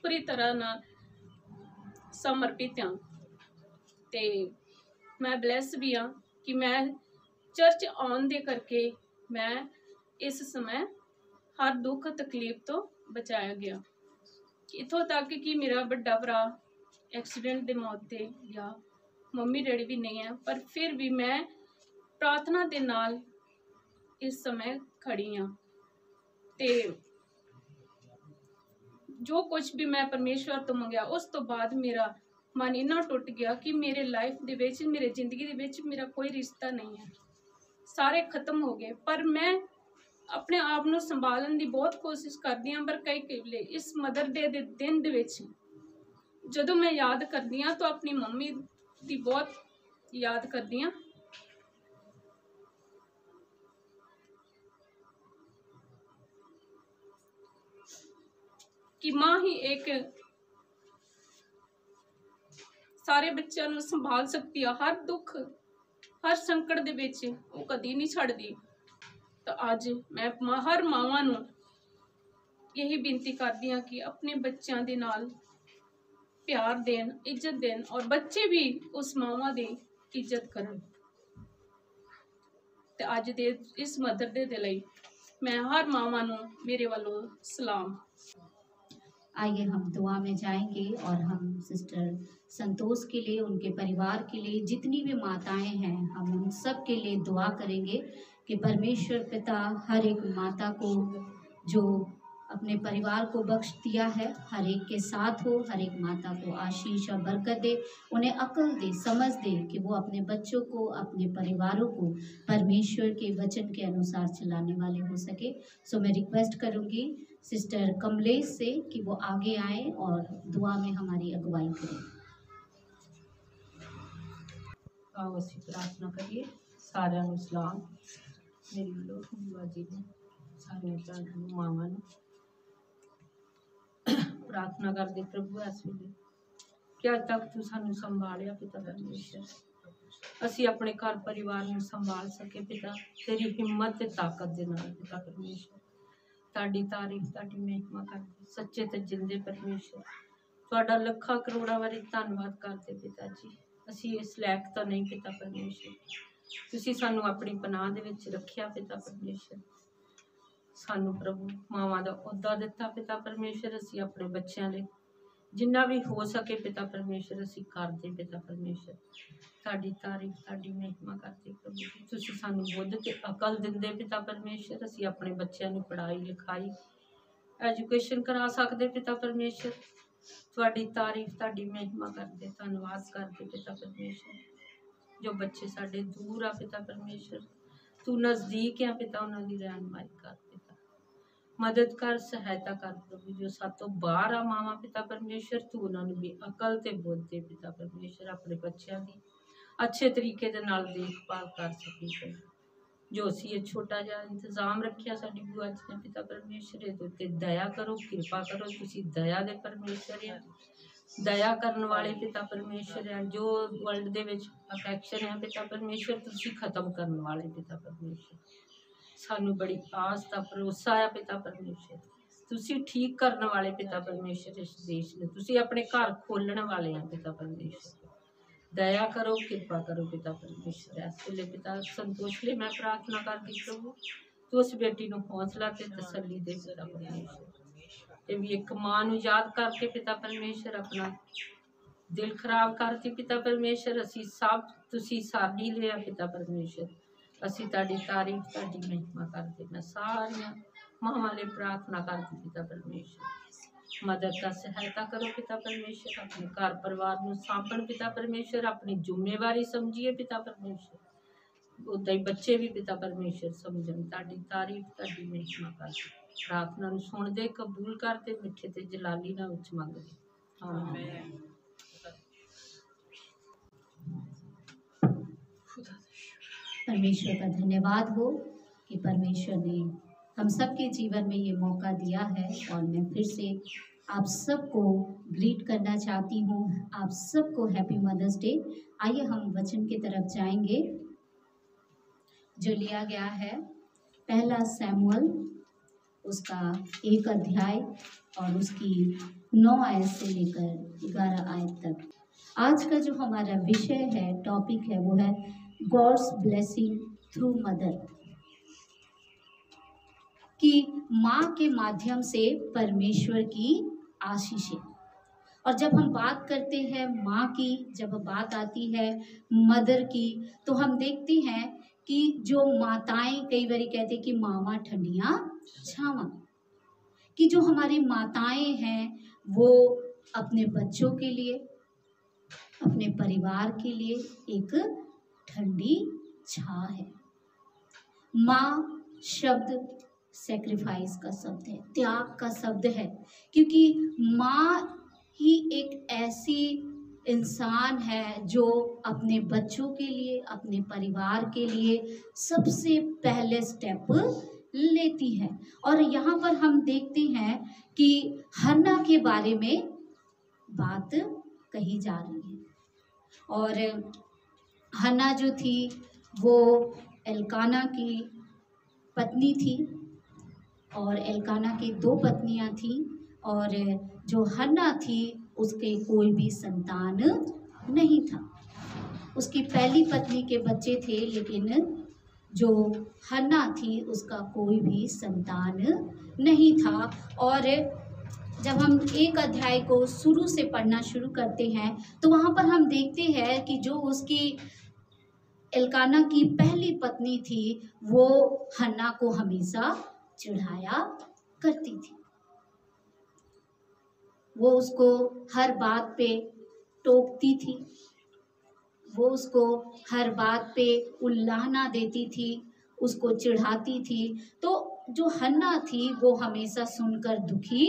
ਪੂਰੀ ਤਰ੍ਹਾਂ ਨਾਲ ਸਮਰਪਿਤ ਹਾਂ ਤੇ ਮੈਂ ਬਲੈਸ ਵੀ ਹਾਂ ਕਿ ਮੈਂ ਚਰਚ ਆਉਣ ਦੇ ਕਰਕੇ ਮੈਂ ਇਸ ਸਮੇਂ ਹਰ ਦੁੱਖ ਤਕਲੀਫ ਤੋਂ ਬਚਾਇਆ ਗਿਆ। ਇੱਥੋਂ ਤੱਕ ਕਿ ਮੇਰਾ ਵੱਡਾ ਭਰਾ ਐਕਸੀਡੈਂਟ ਦੇ ਮੌਤ ਤੇ ਗਿਆ, ਮੰਮੀ ਡੈਡੀ ਵੀ ਨਹੀਂ ਹੈ, ਪਰ ਫਿਰ ਵੀ ਮੈਂ ਪ੍ਰਾਰਥਨਾ ਦੇ ਨਾਲ ਇਸ ਸਮੇਂ ਖੜੀ ਹਾਂ ਤੇ ਜੋ ਕੁਝ ਵੀ ਮੈਂ ਪਰਮੇਸ਼ਵਰ ਤੋਂ ਮੰਗਿਆ ਉਸ ਤੋਂ ਬਾਅਦ ਮੇਰਾ ਮਨ ਇੰਨਾ ਟੁੱਟ ਗਿਆ ਕਿ ਮੇਰੇ ਲਾਈਫ ਦੇ ਵਿੱਚ, ਮੇਰੇ ਜ਼ਿੰਦਗੀ ਦੇ ਵਿੱਚ ਮੇਰਾ ਕੋਈ ਰਿਸ਼ਤਾ ਨਹੀਂ ਹੈ, ਸਾਰੇ ਖਤਮ ਹੋ ਗਏ। ਪਰ ਮੈਂ ਆਪਣੇ ਆਪ ਨੂੰ ਸੰਭਾਲਣ ਦੀ ਬਹੁਤ ਕੋਸ਼ਿਸ਼ ਕਰਦੀ ਹਾਂ, ਪਰ ਕਈ ਵੇਲੇ ਇਸ ਮਦਰ ਡੇ ਦੇ ਦਿਨ ਦੇ ਵਿੱਚ ਜਦੋਂ ਮੈਂ ਯਾਦ ਕਰਦੀ ਹਾਂ ਤਾਂ ਆਪਣੀ ਮੰਮੀ ਦੀ ਬਹੁਤ ਯਾਦ ਕਰਦੀ ਹਾਂ। ਕਿ ਮਾਂ ਹੀ ਇੱਕ ਸਾਰੇ ਬੱਚਿਆਂ ਨੂੰ ਸੰਭਾਲ ਸਕਦੀ ਆ, ਹਰ ਦੁੱਖ ਹਰ ਸੰਕਟ ਦੇ ਵਿੱਚ ਉਹ ਕਦੀ ਨਹੀਂ ਛੱਡਦੀ। ਤਾਂ ਅੱਜ ਮੈਂ ਹਰ ਮਾਵਾਂ ਨੂੰ ਇਹੀ ਬੇਨਤੀ ਕਰਦੀ ਹਾਂ ਕਿ ਆਪਣੇ ਬੱਚਿਆਂ ਦੇ ਨਾਲ ਪਿਆਰ ਦੇਣ, ਇੱਜ਼ਤ ਦੇਣ ਔਰ ਬੱਚੇ ਵੀ ਉਸ ਮਾਵਾਂ ਦੀ ਇੱਜ਼ਤ ਕਰਨ। ਤੇ ਅੱਜ ਦੇ ਇਸ ਮਦਰ ਡੇ ਦੇ ਲਈ मैं हर मामा नु मेरे वालों सलाम। आइए हम दुआ में जाएंगे और हम सिस्टर संतोष के लिए, उनके परिवार के लिए, जितनी भी माताएं हैं, हम उन सब के लिए दुआ करेंगे कि परमेश्वर पिता हर एक माता को जो अपने परिवार को बख्श दिया है, हर एक के साथ हो, हर एक माता को आशीष और बरकत दे, उन्हें अक्ल दे, समझ दे कि वो अपने बच्चों को, अपने परिवारों को परमेश्वर के वचन के अनुसार चलाने वाले हो सके। सो मैं रिक्वेस्ट करूँगी सिस्टर कमलेश से कि वो आगे आए और दुआ में हमारी अगुवाई करें। आओ असी प्रार्थना करिए। सारे सलाम मेरी लो बुआ जी ने सारे भैन मावां ने प्रार्थना करते प्रभु इस वेले कि अज तक तू सानू संभालिया पिता परमेश्वर, असी अपने घर परिवार में संभाल सके पिता, तेरी हिम्मत ते ताकत दे नाल पिता परमेश्वर। ताड़ी तारीफ ताड़ी महिमा करते सच्चे ते जिंदे परमेश्वर, तुहाडा लखा करोड़ा वारी धन्नवाद करते पिता जी। असी इस लैक तो नहीं पिता परमेश्वर, तुसी सानू अपनी पनाह दे विच रखिया पिता परमेश्वर। सानू प्रभु मावां दा ओहदा दिता पिता परमेश्वर, असी अपने बच्चों लिए जिन्ना भी हो सके पिता परमेश्वर असी करते पिता परमेश्वर। ताड़ी तारीफ ताड़ी महिमा करते प्रभु जी। तुसी सानू बुद्ध ते अकल दिंदे पिता परमेश्वर, असी अपने बच्चों को पढ़ाई लिखाई एजुकेशन करा सकते पिता परमेश्वर। तुहाडी तारीफ ताड़ी महिमा करते धन्नवाद करते पिता परमेश्वर। जो बच्चे साडे दूर आ पिता परमेश्वर, तू नज़दीक है पिता, उन्होंने रहनुमाई कर पिता, मदद कर, सहायता कर प्रभु। जो सातों बाहर आ मावा पिता परमेश्वर, तू उन्होंने भी अकल ते बुद्ध दे पिता परमेश्वर, अपने बच्चों की अच्छे तरीके दे नाल देखभाल कर सके प्रभु। जो असी ये छोटा जिहा इंतजाम रखिया साडी बुआ जी ने पिता परमेश्वर, इहदे उत्ते दया करो, कृपा करो। तुसी दया दे परमेश्वर है, दया करने वाले पिता परमेश्वर है। जो वर्ल्ड दे विच अफेक्शन है पिता परमेश्वर, तुसी खत्म करने वाले पिता परमेश्वर। सानू बड़ी आस का भरोसा है पिता परमेश्वर, तुसी ठीक करने वाले पिता परमेश्वर। इस देश में तुसी अपने घर खोलने वाले हैं पिता परमेश्वर। दया करो, कृपा करो पिता परमेश्वर। इस वेले पिता संतोष लिए मैं प्रार्थना करती प्रभु, तू उस बेटी को हौसला ते तसल्ली दे पिता परमेश्वर। ये भी एक मां नू याद करके पिता परमेश्वर अपना दिल खराब करती पिता परमेश्वर। असी सब तुसी साडी लिया पिता परमेश्वर, असी ताड़ी तारीफ ताड़ी महिमा करते। मैं सारिया मावां लिए प्रार्थना करती पिता परमेश्वर, मदद का सहायता करो पिता परमेश्वर। अपने घर परिवार में सामभण पिता परमेश्वर, अपनी जिम्मेवारी समझिए पिता परमेश्वर। उदा ही बच्चे भी पिता परमेश्वर समझन। ताड़ी तारीफ ताड़ी महिमा करते, प्रार्थना नूं सुनदे कबूल करते, मिठे ते जलाली नाल उच मंगदे आमीन। परमेश्वर का धन्यवाद हो कि परमेश्वर ने हम सबके जीवन में ये मौका दिया है। और मैं फिर से आप सबको ग्रीट करना चाहती हूँ, आप सबको हैप्पी मदर्स डे। आइए हम वचन की तरफ जाएंगे जो लिया गया है पहला सैमुअल उसका 1 अध्याय और उसकी 9 आयत से लेकर 11 आयत तक। आज का जो हमारा विषय है, टॉपिक है, वो है गॉड्स ब्लेसिंग थ्रू मदर, कि माँ के माध्यम से परमेश्वर की आशीषें। और जब हम बात करते हैं माँ की, जब बात आती है मदर की, तो हम देखते हैं कि जो माताएं कई बार कहते हैं कि मावा ठंडियाँ छावा, कि जो हमारी माताएं हैं वो अपने बच्चों के लिए, अपने परिवार के लिए एक ठंडी छां है। माँ शब्द सैक्रिफाइस का शब्द है, त्याग का शब्द है, क्योंकि माँ ही एक ऐसी इंसान है जो अपने बच्चों के लिए, अपने परिवार के लिए सबसे पहले स्टेप लेती है। और यहाँ पर हम देखते हैं कि हन्ना के बारे में बात कही जा रही है। और हन्ना जो थी वो एल्काना की पत्नी थी, और एल्काना की 2 पत्नियां थीं, और जो हन्ना थी उसके कोई भी संतान नहीं था। उसकी पहली पत्नी के बच्चे थे, लेकिन जो हन्ना थी उसका कोई भी संतान नहीं था। और जब हम 1 अध्याय को शुरू से पढ़ना शुरू करते हैं तो वहाँ पर हम देखते हैं कि जो उसकी एल्काना की पहली पत्नी थी वो हन्ना को हमेशा चिढ़ाया करती थी। वो उसको हर बात पे टोकती थी, वो उसको हर बात पे उल्लाहना देती थी, उसको चिढ़ाती थी। तो जो हन्ना थी वो हमेशा सुनकर दुखी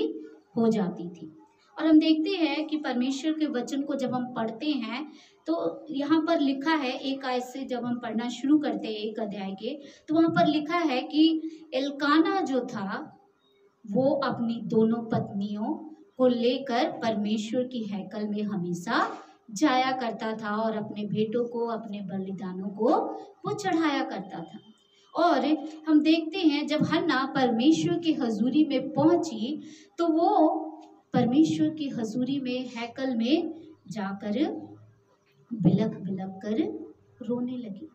हो जाती थी। और हम देखते हैं कि परमेश्वर के वचन को जब हम पढ़ते हैं तो यहाँ पर लिखा है, 1 आयत से जब हम पढ़ना शुरू करते हैं 1 अध्याय के, तो वहाँ पर लिखा है कि एल्काना जो था वो अपनी दोनों पत्नियों को लेकर परमेश्वर की हैकल में हमेशा जाया करता था और अपने बेटों को, अपने बलिदानों को वो चढ़ाया करता था। और हम देखते हैं जब हन्ना परमेश्वर की हजूरी में पहुंची तो वो परमेश्वर की हजूरी में, हैकल में जाकर बिलख बिलख कर रोने लगी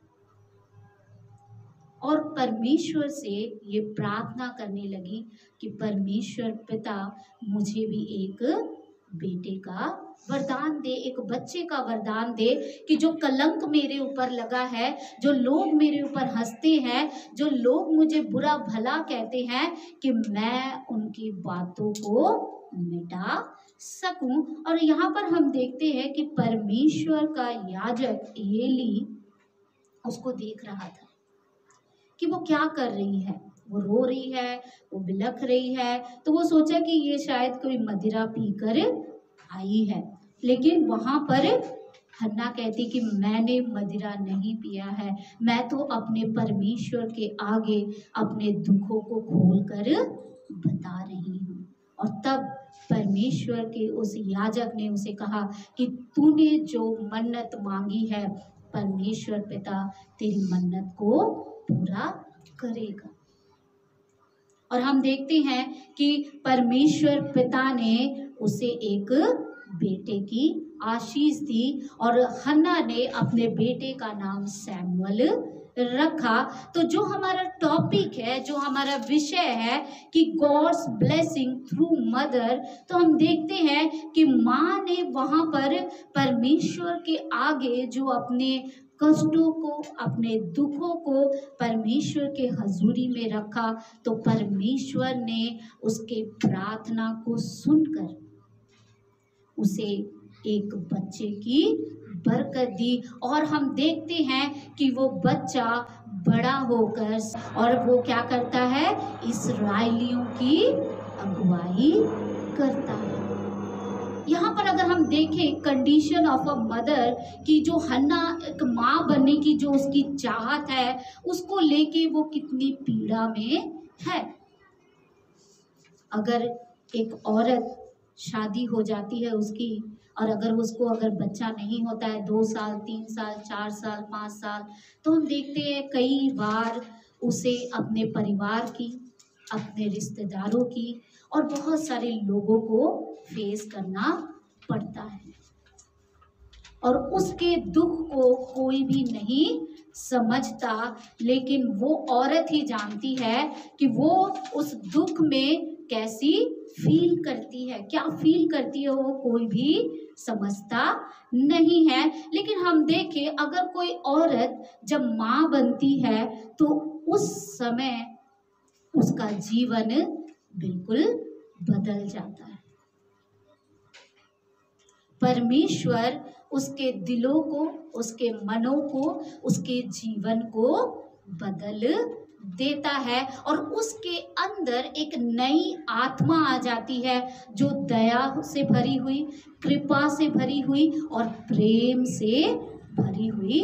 और परमेश्वर से ये प्रार्थना करने लगी कि परमेश्वर पिता मुझे भी एक बेटे का वरदान दे, एक बच्चे का वरदान दे, कि जो कलंक मेरे ऊपर लगा है, जो लोग मेरे ऊपर हंसते हैं, जो लोग मुझे बुरा भला कहते हैं, कि मैं उनकी बातों को मिटा सकूं। और यहाँ पर हम देखते हैं कि परमेश्वर का याजक एली उसको देख रहा था कि वो क्या कर रही है, वो रो रही है, वो बिलख रही है। तो वो सोचा कि ये शायद कोई मदिरा पीकर आई है, लेकिन वहां पर हन्ना कहती कि मैंने मदिरा नहीं पिया है, मैं तो अपने परमेश्वर के आगे अपने दुखों को खोलकर बता रही हूँ। और तब परमेश्वर के उस याजक ने उसे कहा कि तूने जो मन्नत मांगी है परमेश्वर पिता तेरी मन्नत को पूरा करेगा। और हम देखते हैं कि परमेश्वर पिता ने उसे एक बेटे की आशीष दी और हन्ना ने अपने बेटे का नाम सैमुअल रखा। तो जो हमारा टॉपिक है, जो हमारा विषय है कि गॉड्स ब्लेसिंग थ्रू मदर, तो हम देखते हैं कि माँ ने वहाँ पर परमेश्वर के आगे जो अपने कष्टों को, अपने दुखों को परमेश्वर के हजूरी में रखा, तो परमेश्वर ने उसके प्रार्थना को सुनकर उसे एक बच्चे की बरकत दी। और हम देखते हैं कि वो बच्चा बड़ा होकर और वो क्या करता है, इस्राएलियों की अगुवाई करता है। यहाँ पर अगर हम देखें कंडीशन ऑफ अ मदर की, जो हन्ना एक माँ बनने की जो उसकी चाहत है, उसको लेके वो कितनी पीड़ा में है। अगर एक औरत शादी हो जाती है उसकी, और अगर उसको अगर बच्चा नहीं होता है 2 साल, 3 साल, 4 साल, 5 साल, तो हम देखते हैं कई बार उसे अपने परिवार की, अपने रिश्तेदारों की और बहुत सारे लोगों को फेस करना पड़ता है। और उसके दुख को कोई भी नहीं समझता, लेकिन वो औरत ही जानती है कि वो उस दुख में कैसी फील करती है, क्या फील करती है, वो कोई भी समझता नहीं है। लेकिन हम देखें, अगर कोई औरत जब माँ बनती है तो उस समय उसका जीवन बिल्कुल बदल जाता है। परमेश्वर उसके दिलों को, उसके मनों को, उसके जीवन को बदल देता है और उसके अंदर एक नई आत्मा आ जाती है जो दया से भरी हुई, कृपा से भरी हुई और प्रेम से भरी हुई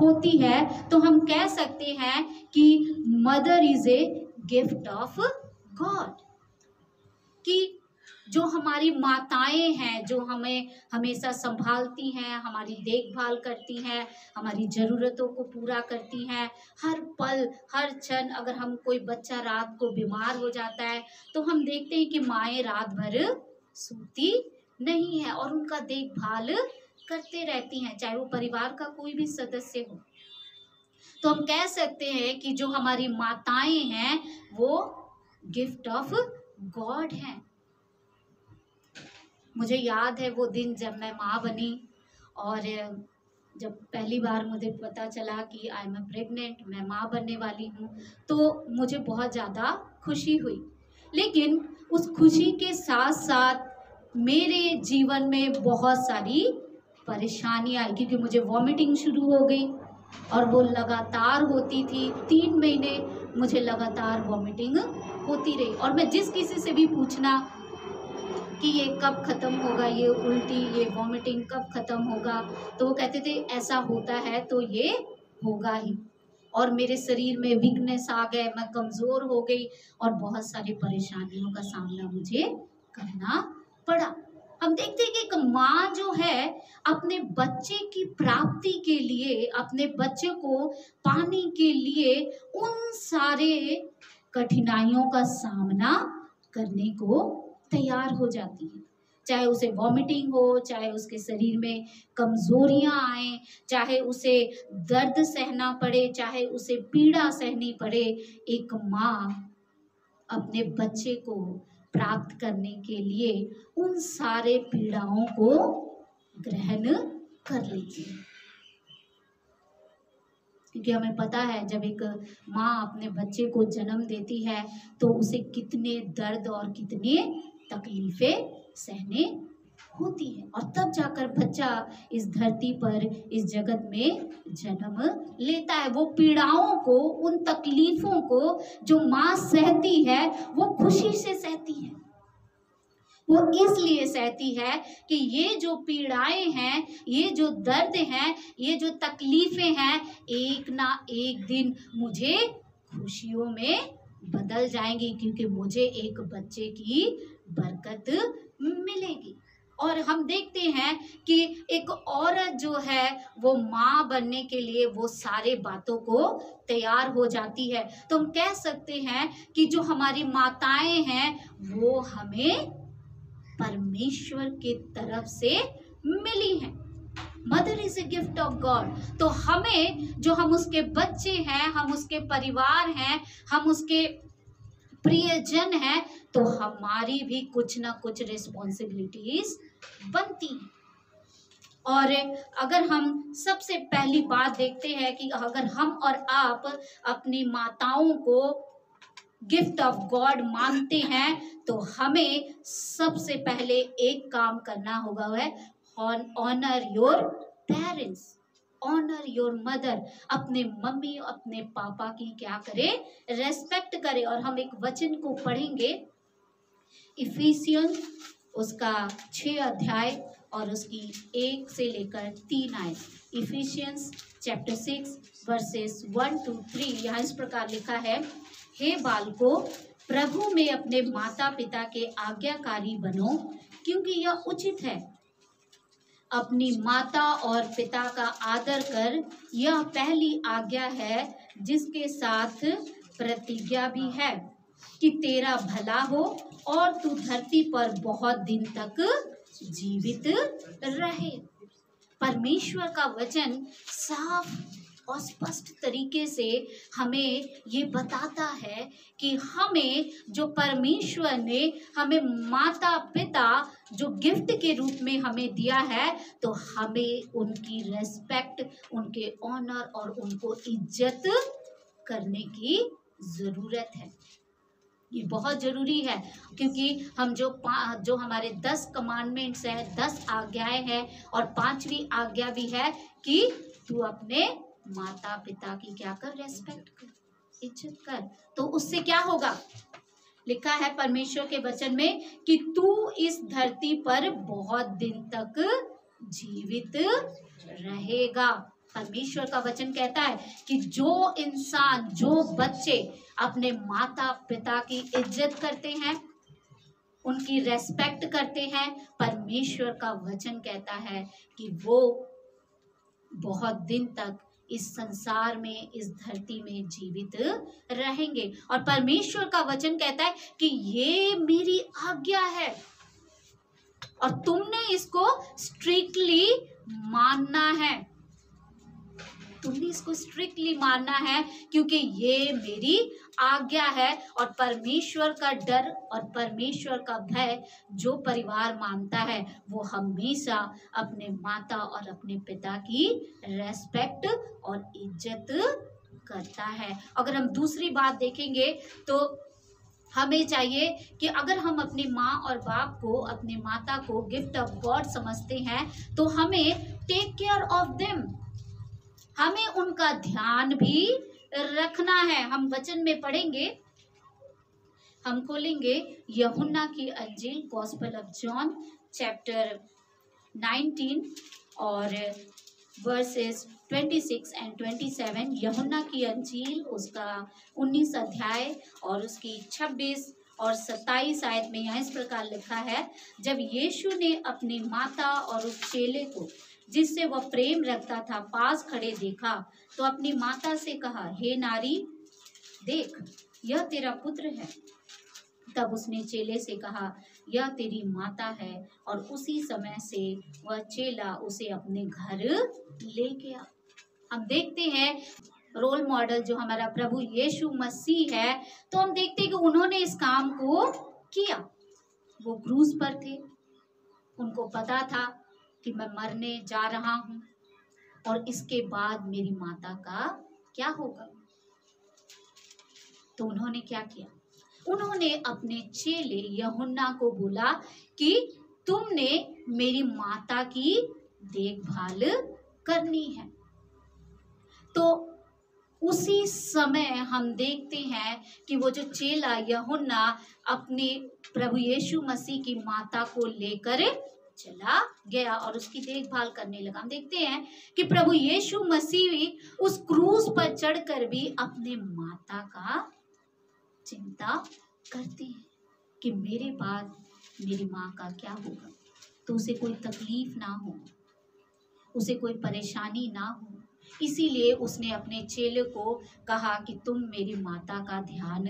होती है। तो हम कह सकते हैं कि mother is a gift of God, कि जो हमारी माताएं हैं, जो हमें हमेशा संभालती हैं, हमारी देखभाल करती हैं, हमारी ज़रूरतों को पूरा करती हैं, हर पल हर क्षण। अगर हम कोई बच्चा रात को बीमार हो जाता है तो हम देखते हैं कि माएँ रात भर सोती नहीं है और उनका देखभाल करते रहती हैं, चाहे वो परिवार का कोई भी सदस्य हो। तो हम कह सकते हैं कि जो हमारी माताएं हैं वो गिफ्ट ऑफ गॉड हैं। मुझे याद है वो दिन जब मैं माँ बनी और जब पहली बार मुझे पता चला कि आई एम प्रेग्नेंट, मैं माँ बनने वाली हूँ, तो मुझे बहुत ज़्यादा खुशी हुई। लेकिन उस खुशी के साथ साथ मेरे जीवन में बहुत सारी परेशानियाँ आई, क्योंकि मुझे वॉमिटिंग शुरू हो गई और वो लगातार होती थी। 3 महीने मुझे लगातार वॉमिटिंग होती रही और मैं जिस किसी से भी पूछना कि ये कब ख़त्म होगा, ये उल्टी, ये वॉमिटिंग कब ख़त्म होगा, तो वो कहते थे ऐसा होता है तो ये होगा ही। और मेरे शरीर में वीकनेस आ गए, मैं कमज़ोर हो गई और बहुत सारी परेशानियों का सामना मुझे करना पड़ा। हम देखते हैं कि एक माँ जो है अपने बच्चे की प्राप्ति के लिए, अपने बच्चे को पाने के लिए उन सारे कठिनाइयों का सामना करने को तैयार हो जाती है। चाहे उसे वॉमिटिंग हो, चाहे उसके शरीर में कमजोरियां आए, चाहे उसे दर्द सहना पड़े, चाहे उसे पीड़ा सहनी पड़े, एक माँ अपने बच्चे को प्राप्त करने के लिए उन सारे पीड़ाओं को ग्रहण कर लेती है। क्योंकि हमें पता है जब एक माँ अपने बच्चे को जन्म देती है तो उसे कितने दर्द और कितने तकलीफें सहने होती है और तब जाकर बच्चा इस धरती पर, इस जगत में जन्म लेता है। वो पीड़ाओं को, उन तकलीफों को जो माँ सहती है वो खुशी से सहती है। वो इसलिए सहती है कि ये जो पीड़ाएं हैं, ये जो दर्द हैं, ये जो तकलीफें हैं, एक ना एक दिन मुझे खुशियों में बदल जाएंगी, क्योंकि मुझे एक बच्चे की बरकत मिलेगी। और हम देखते हैं कि एक औरत जो है वो माँ बनने के लिए वो सारे बातों को तैयार हो जाती है। तो हम कह सकते हैं कि जो हमारी माताएं हैं वो हमें परमेश्वर के तरफ से मिली हैं। Mother is a gift of God. तो हमें, जो हम उसके बच्चे हैं, हम उसके परिवार हैं, हम उसके प्रियजन हैं, तो हमारी भी कुछ ना कुछ रिस्पॉन्सिबिलिटीज बनती हैं। और अगर हम सबसे पहली बात देखते हैं कि अगर हम और आप अपनी माताओं को गिफ्ट ऑफ गॉड मानते हैं तो हमें सबसे पहले एक काम करना होगा, वह है honour your parents, honour your mother. अपने मम्मी, अपने पापा की क्या करें, रेस्पेक्ट करें। और हम एक वचन को पढ़ेंगे, इफिसियंस उसका 6 अध्याय और उसकी 1 से लेकर 3 आयत। Ephesians chapter 6 versus 1 to 3। यहाँ इस प्रकार लिखा है, हे बालकों, प्रभु में अपने माता पिता के आज्ञाकारी बनो, क्योंकि यह उचित है। अपनी माता और पिता का आदर कर, यह पहली आज्ञा है जिसके साथ प्रतिज्ञा भी है कि तेरा भला हो और तू धरती पर बहुत दिन तक जीवित रहे। परमेश्वर का वचन साफ और स्पष्ट तरीके से हमें ये बताता है कि हमें जो परमेश्वर ने हमें माता पिता जो गिफ्ट के रूप में हमें दिया है, तो हमें उनकी रेस्पेक्ट, उनके ऑनर और उनको इज्जत करने की ज़रूरत है। ये बहुत ज़रूरी है, क्योंकि हम जो हमारे 10 कमांडमेंट्स हैं, 10 आज्ञाएं हैं, और 5वीं आज्ञा भी है कि तू अपने माता पिता की क्या कर, रेस्पेक्ट कर, इज्जत कर। तो उससे क्या होगा? लिखा है परमेश्वर के वचन में कि तू इस धरती पर बहुत दिन तक जीवित रहेगा। परमेश्वर का वचन कहता है कि जो इंसान, जो बच्चे अपने माता पिता की इज्जत करते हैं, उनकी रेस्पेक्ट करते हैं, परमेश्वर का वचन कहता है कि वो बहुत दिन तक इस संसार में, इस धरती में जीवित रहेंगे। और परमेश्वर का वचन कहता है कि ये मेरी आज्ञा है और तुमने इसको स्ट्रिक्टली मानना है। तुमने इसको स्ट्रिक्टली मानना है, क्योंकि ये मेरी आज्ञा है। और परमेश्वर का डर और परमेश्वर का भय जो परिवार मानता है, वो हमेशा अपने माता और अपने पिता की रेस्पेक्ट और इज्जत करता है। अगर हम दूसरी बात देखेंगे तो हमें चाहिए कि अगर हम अपनी माँ और बाप को, अपने माता को गिफ्ट ऑफ गॉड समझते हैं, तो हमें टेक केयर ऑफ देम, हमें उनका ध्यान भी रखना है। हम वचन में पढ़ेंगे, हम खोलेंगे यूहन्ना की अंजील, गॉस्पेल ऑफ जॉन चैप्टर 19 और वर्सेस 26 एंड 27। यूहन्ना की अंजील उसका 19 अध्याय और उसकी 26 और 27 आयत में यहाँ इस प्रकार लिखा है, जब यीशु ने अपनी माता और उस चेले को जिससे वह प्रेम रखता था पास खड़े देखा, तो अपनी माता से कहा, हे नारी, देख यह तेरा पुत्र है। तब उसने चेले से कहा, यह तेरी माता है। और उसी समय से वह चेला उसे अपने घर ले गया। हम देखते हैं रोल मॉडल जो हमारा प्रभु यीशु मसीह है, तो हम देखते हैं कि उन्होंने इस काम को किया। वो क्रूस पर थे, उनको पता था कि मैं मरने जा रहा हूं और इसके बाद मेरी माता का क्या होगा। तो उन्होंने क्या किया? उन्होंने अपने चेले यूहन्ना को बोला कि तुमने मेरी माता की देखभाल करनी है। तो उसी समय हम देखते हैं कि वो जो चेला यूहन्ना अपने प्रभु यीशु मसीह की माता को लेकर चला गया और उसकी देखभाल करने लगा। हम देखते हैं कि प्रभु यीशु मसीह भी उस क्रूस पर चढ़कर भी अपने माता का चिंता करते हैं कि मेरे बाद मेरी माँ का क्या होगा, तो उसे कोई तकलीफ ना हो, उसे कोई परेशानी ना हो। इसीलिए उसने अपने चेले को कहा कि तुम मेरी माता का ध्यान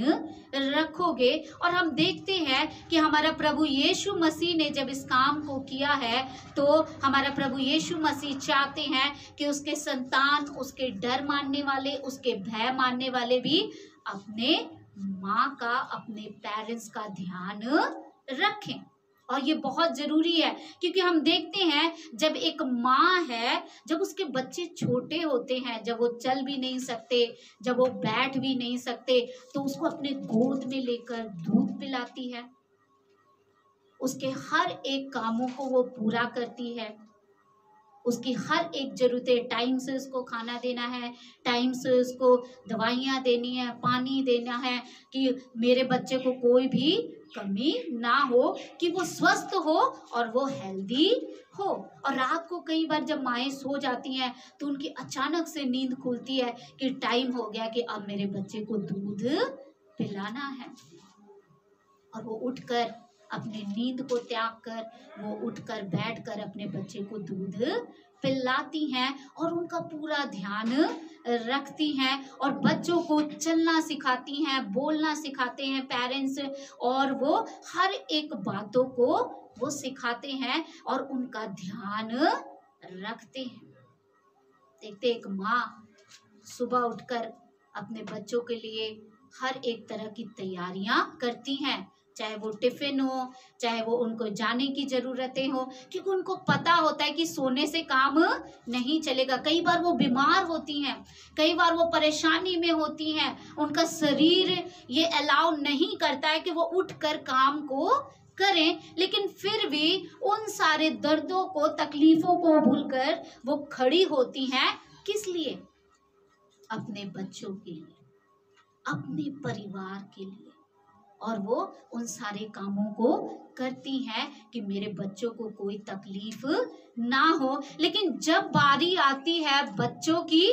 रखोगे। और हम देखते हैं कि हमारा प्रभु यीशु मसीह ने जब इस काम को किया है, तो हमारा प्रभु यीशु मसीह चाहते हैं कि उसके संतान, उसके डर मानने वाले, उसके भय मानने वाले भी अपने माँ का, अपने पेरेंट्स का ध्यान रखें। और ये बहुत ज़रूरी है, क्योंकि हम देखते हैं जब एक माँ है, जब उसके बच्चे छोटे होते हैं, जब वो चल भी नहीं सकते, जब वो बैठ भी नहीं सकते, तो उसको अपने गोद में लेकर दूध पिलाती है, उसके हर एक कामों को वो पूरा करती है, उसकी हर एक ज़रूरतें, टाइम से उसको खाना देना है, टाइम से उसको दवाइयाँ देनी है, पानी देना है, कि मेरे बच्चे को कोई भी कमी ना हो, कि वो स्वस्थ हो और वो हेल्दी हो। और रात को कई बार जब माएँ सो जाती हैं तो उनकी अचानक से नींद खुलती है कि टाइम हो गया कि अब मेरे बच्चे को दूध पिलाना है, और वो उठकर अपने नींद को त्याग कर वो उठकर बैठकर अपने बच्चे को दूध पिलाती हैं और उनका पूरा ध्यान रखती हैं और बच्चों को चलना सिखाती हैं, बोलना सिखाते हैं पेरेंट्स, और वो हर एक बातों को वो सिखाते हैं और उनका ध्यान रखते हैं। देखते एक माँ सुबह उठकर अपने बच्चों के लिए हर एक तरह की तैयारियां करती हैं, चाहे वो टिफिन हो, चाहे वो उनको जाने की जरूरतें हो, क्योंकि उनको पता होता है कि सोने से काम नहीं चलेगा। कई बार वो बीमार होती हैं, कई बार वो परेशानी में होती हैं, उनका शरीर ये अलाउ नहीं करता है कि वो उठकर काम को करें, लेकिन फिर भी उन सारे दर्दों को, तकलीफों को भूलकर वो खड़ी होती हैं। किस लिए? अपने बच्चों के लिए, अपने परिवार के लिए, और वो उन सारे कामों को करती हैं कि मेरे बच्चों को कोई तकलीफ ना हो। लेकिन जब बारी आती है बच्चों की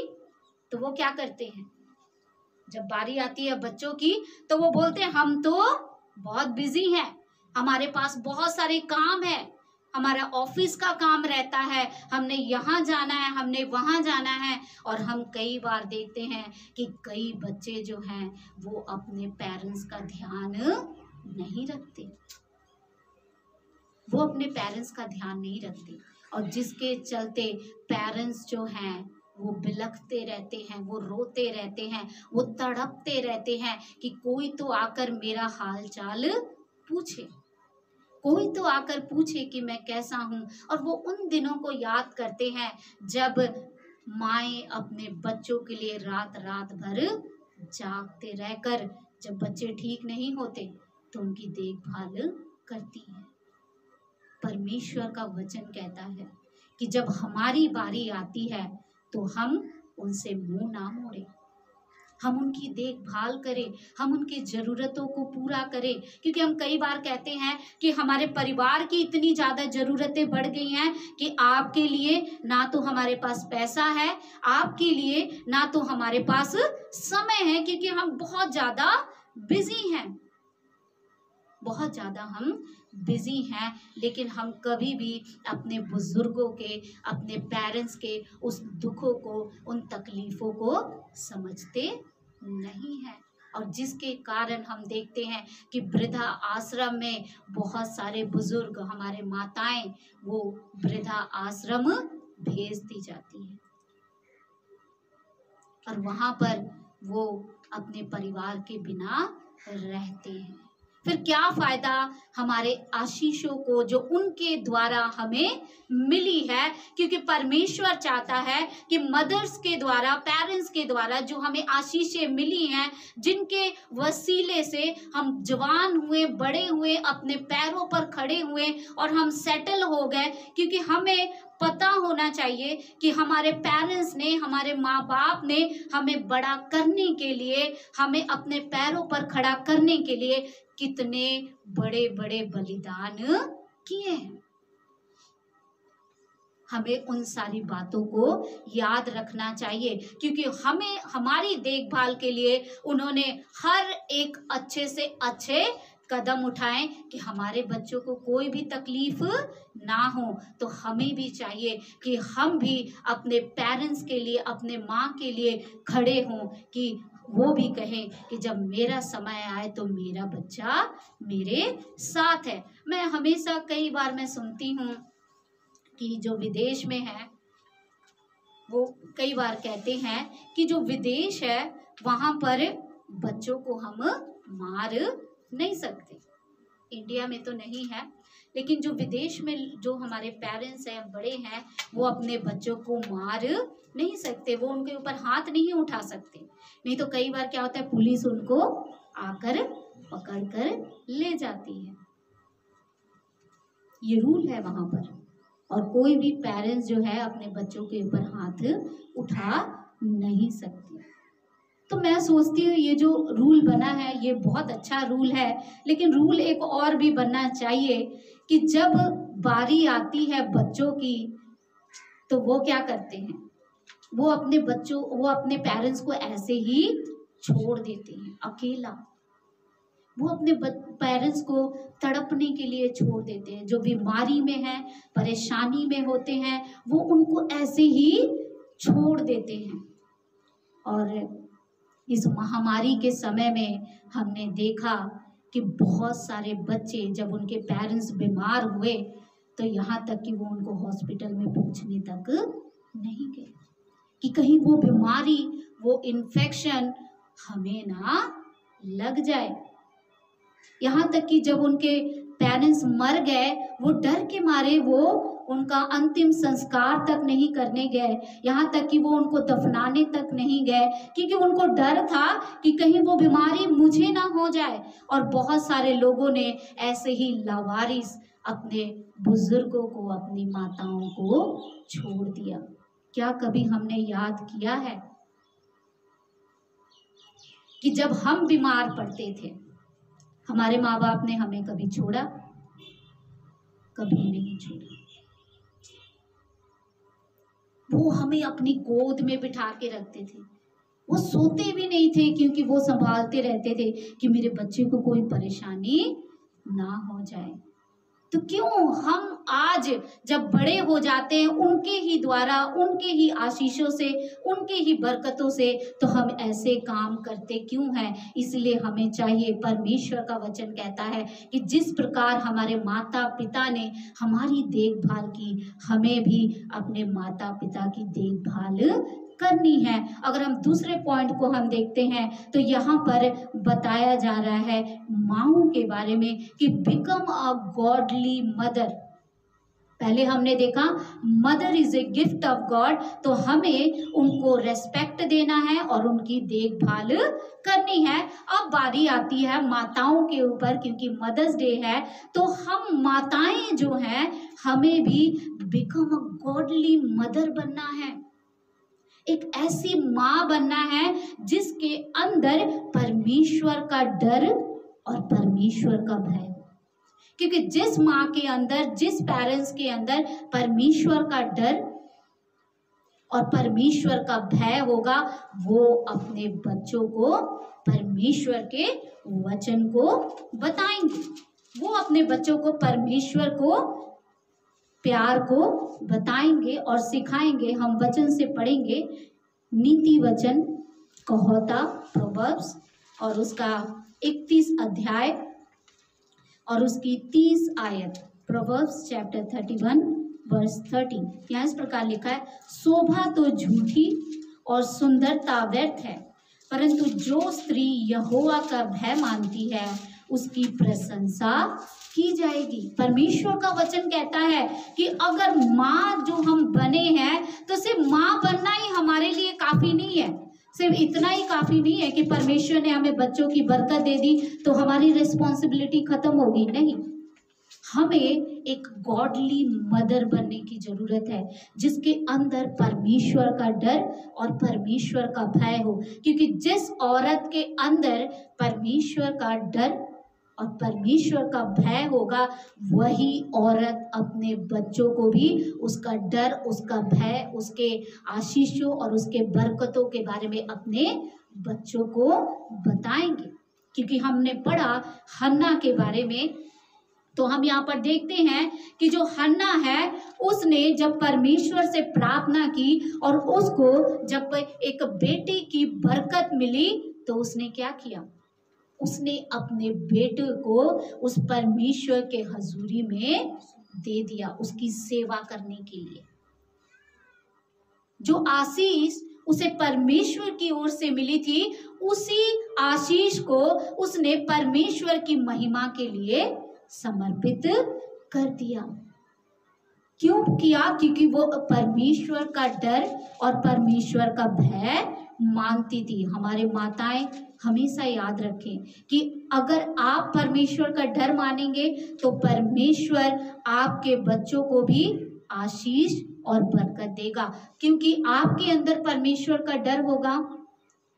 तो वो क्या करते हैं? जब बारी आती है बच्चों की तो वो बोलते हैं हम तो बहुत बिजी हैं, हमारे पास बहुत सारे काम है, हमारा ऑफिस का काम रहता है, हमने यहाँ जाना है, हमने वहाँ जाना है। और हम कई बार देखते हैं कि कई बच्चे जो हैं वो अपने पेरेंट्स का ध्यान नहीं रखते, वो अपने पेरेंट्स का ध्यान नहीं रखते, और जिसके चलते पेरेंट्स जो हैं वो बिलखते रहते हैं, वो रोते रहते हैं, वो तड़पते रहते हैं कि कोई तो आकर मेरा हाल चाल पूछे, कोई तो आकर पूछे कि मैं कैसा हूँ। और वो उन दिनों को याद करते हैं जब माएँ अपने बच्चों के लिए रात रात भर जागते रहकर, जब बच्चे ठीक नहीं होते तो उनकी देखभाल करती है। परमेश्वर का वचन कहता है कि जब हमारी बारी आती है तो हम उनसे मुंह ना मोड़े, हम उनकी देखभाल करें, हम उनकी ज़रूरतों को पूरा करें। क्योंकि हम कई बार कहते हैं कि हमारे परिवार की इतनी ज़्यादा ज़रूरतें बढ़ गई हैं कि आपके लिए ना तो हमारे पास पैसा है, आपके लिए ना तो हमारे पास समय है, क्योंकि हम बहुत ज़्यादा बिजी हैं, बहुत ज़्यादा हम बिजी हैं। लेकिन हम कभी भी अपने बुजुर्गों के, अपने पेरेंट्स के उस दुखों को, उन तकलीफ़ों को समझते नहीं हैं। और जिसके कारण हम देखते हैं कि वृद्धा आश्रम में बहुत सारे बुजुर्ग, हमारे माताएं, वो वृद्धा आश्रम भेज दी जाती हैं और वहाँ पर वो अपने परिवार के बिना रहते हैं। फिर क्या फायदा हमारे आशीषों को जो उनके द्वारा हमें मिली है? क्योंकि परमेश्वर चाहता है कि मदर्स के द्वारा, पेरेंट्स के द्वारा जो हमें आशीषें मिली हैं, जिनके वसीले से हम जवान हुए, बड़े हुए, अपने पैरों पर खड़े हुए और हम सेटल हो गए। क्योंकि हमें पता होना चाहिए कि हमारे पेरेंट्स ने, हमारे माँ बाप ने हमें बड़ा करने के लिए, हमें अपने पैरों पर खड़ा करने के लिए कितने बड़े बड़े बलिदान किए हैं। हमें उन सारी बातों को याद रखना चाहिए, क्योंकि हमें, हमारी देखभाल के लिए उन्होंने हर एक अच्छे से अच्छे कदम उठाएं कि हमारे बच्चों को कोई भी तकलीफ ना हो। तो हमें भी चाहिए कि हम भी अपने पेरेंट्स के लिए, अपने माँ के लिए खड़े हों, कि वो भी कहें कि जब मेरा समय आए तो मेरा बच्चा मेरे साथ है। मैं हमेशा, कई बार मैं सुनती हूँ कि जो विदेश में है वो कई बार कहते हैं कि जो विदेश है वहाँ पर बच्चों को हम मार नहीं सकते। इंडिया में तो नहीं है, लेकिन जो विदेश में जो हमारे पेरेंट्स हैं, बड़े हैं, वो अपने बच्चों को मार नहीं सकते, वो उनके ऊपर हाथ नहीं उठा सकते। नहीं तो कई बार क्या होता है, पुलिस उनको आकर पकड़ कर ले जाती है। ये रूल है वहाँ पर, और कोई भी पेरेंट्स जो है अपने बच्चों के ऊपर हाथ उठा नहीं सकते। तो मैं सोचती हूँ ये जो रूल बना है ये बहुत अच्छा रूल है, लेकिन रूल एक और भी बनना चाहिए कि जब बारी आती है बच्चों की तो वो क्या करते हैं, वो अपने पेरेंट्स को ऐसे ही छोड़ देते हैं अकेला। वो अपने पेरेंट्स को तड़प तड़पने के लिए छोड़ देते हैं। जो बीमारी में है, परेशानी में होते हैं, वो उनको ऐसे ही छोड़ देते हैं। और इस महामारी के समय में हमने देखा कि बहुत सारे बच्चे जब उनके पेरेंट्स बीमार हुए तो यहाँ तक कि वो उनको हॉस्पिटल में पूछने तक नहीं गए कि कहीं वो बीमारी, वो इन्फेक्शन हमें ना लग जाए। यहाँ तक कि जब उनके पेरेंट्स मर गए, वो डर के मारे वो उनका अंतिम संस्कार तक नहीं करने गए, यहाँ तक कि वो उनको दफनाने तक नहीं गए, क्योंकि उनको डर था कि कहीं वो बीमारी मुझे ना हो जाए। और बहुत सारे लोगों ने ऐसे ही लावारिस अपने बुजुर्गों को, अपनी माताओं को छोड़ दिया। क्या कभी हमने याद किया है कि जब हम बीमार पड़ते थे, हमारे माँ बाप ने हमें कभी छोड़ा? कभी नहीं छोड़ा। वो हमें अपनी गोद में बिठा के रखते थे। वो सोते भी नहीं थे, क्योंकि वो संभालते रहते थे कि मेरे बच्चे को कोई परेशानी ना हो जाए। तो क्यों हम आज जब बड़े हो जाते हैं, उनके ही द्वारा, उनके ही आशीषों से, उनके ही बरकतों से, तो हम ऐसे काम करते क्यों हैं? इसलिए हमें चाहिए, परमेश्वर का वचन कहता है कि जिस प्रकार हमारे माता पिता ने हमारी देखभाल की, हमें भी अपने माता पिता की देखभाल करनी है। अगर हम दूसरे पॉइंट को हम देखते हैं तो यहाँ पर बताया जा रहा है माँओं के बारे में कि बिकम अ गॉडली मदर। पहले हमने देखा mother is a gift of God, तो हमें उनको रेस्पेक्ट देना है और उनकी देखभाल करनी है। अब बारी आती है माताओं के ऊपर, क्योंकि मदर्स डे है, तो हम माताएं जो हैं हमें भी बिकम अ गॉडली मदर बनना है। एक ऐसी माँ बनना है जिसके अंदर परमेश्वर का डर और परमेश्वर का भय, क्योंकि जिस माँ के अंदर, जिस पेरेंट्स के अंदर परमेश्वर का डर और परमेश्वर का भय होगा, वो अपने बच्चों को परमेश्वर के वचन को बताएंगे। वो अपने बच्चों को परमेश्वर को, प्यार को बताएंगे और सिखाएंगे। हम वचन से पढ़ेंगे नीति वचन कहोता प्रोवर्ब्स और उसका 31 अध्याय और उसकी 30 आयत। Proverbs chapter 31 verse 30। यहाँ इस प्रकार लिखा है, शोभा तो झूठी और सुंदरता व्यर्थ है, परंतु जो स्त्री यहोवा का भय मानती है उसकी प्रशंसा की जाएगी। परमेश्वर का वचन कहता है कि अगर माँ जो हम बने हैं, तो सिर्फ माँ बनना ही हमारे लिए काफी नहीं है। सिर्फ इतना ही काफी नहीं है कि परमेश्वर ने हमें बच्चों की बरकत दे दी तो हमारी रिस्पॉन्सिबिलिटी खत्म होगी। नहीं, हमें एक गॉडली मदर बनने की जरूरत है जिसके अंदर परमेश्वर का डर और परमेश्वर का भय हो, क्योंकि जिस औरत के अंदर परमेश्वर का डर और परमेश्वर का भय होगा, वही औरत अपने बच्चों को भी उसका डर, उसका भय, उसके आशीषों और उसके बरकतों के बारे में अपने बच्चों को बताएंगे। क्योंकि हमने पढ़ा हन्ना के बारे में, तो हम यहाँ पर देखते हैं कि जो हन्ना है उसने जब परमेश्वर से प्रार्थना की और उसको जब एक बेटी की बरकत मिली, तो उसने क्या किया? उसने अपने बेटे को उस परमेश्वर के हजूरी में दे दिया, उसकी सेवा करने के लिए। जो आशीष उसे परमेश्वर की ओर से मिली थी, उसी आशीष को उसने परमेश्वर की महिमा के लिए समर्पित कर दिया। क्यों किया? क्योंकि वो परमेश्वर का डर और परमेश्वर का भय मानती थी। हमारे माताएं हमेशा याद रखें कि अगर आप परमेश्वर का डर मानेंगे तो परमेश्वर आपके बच्चों को भी आशीष और बरकत देगा, क्योंकि आपके अंदर परमेश्वर का डर होगा,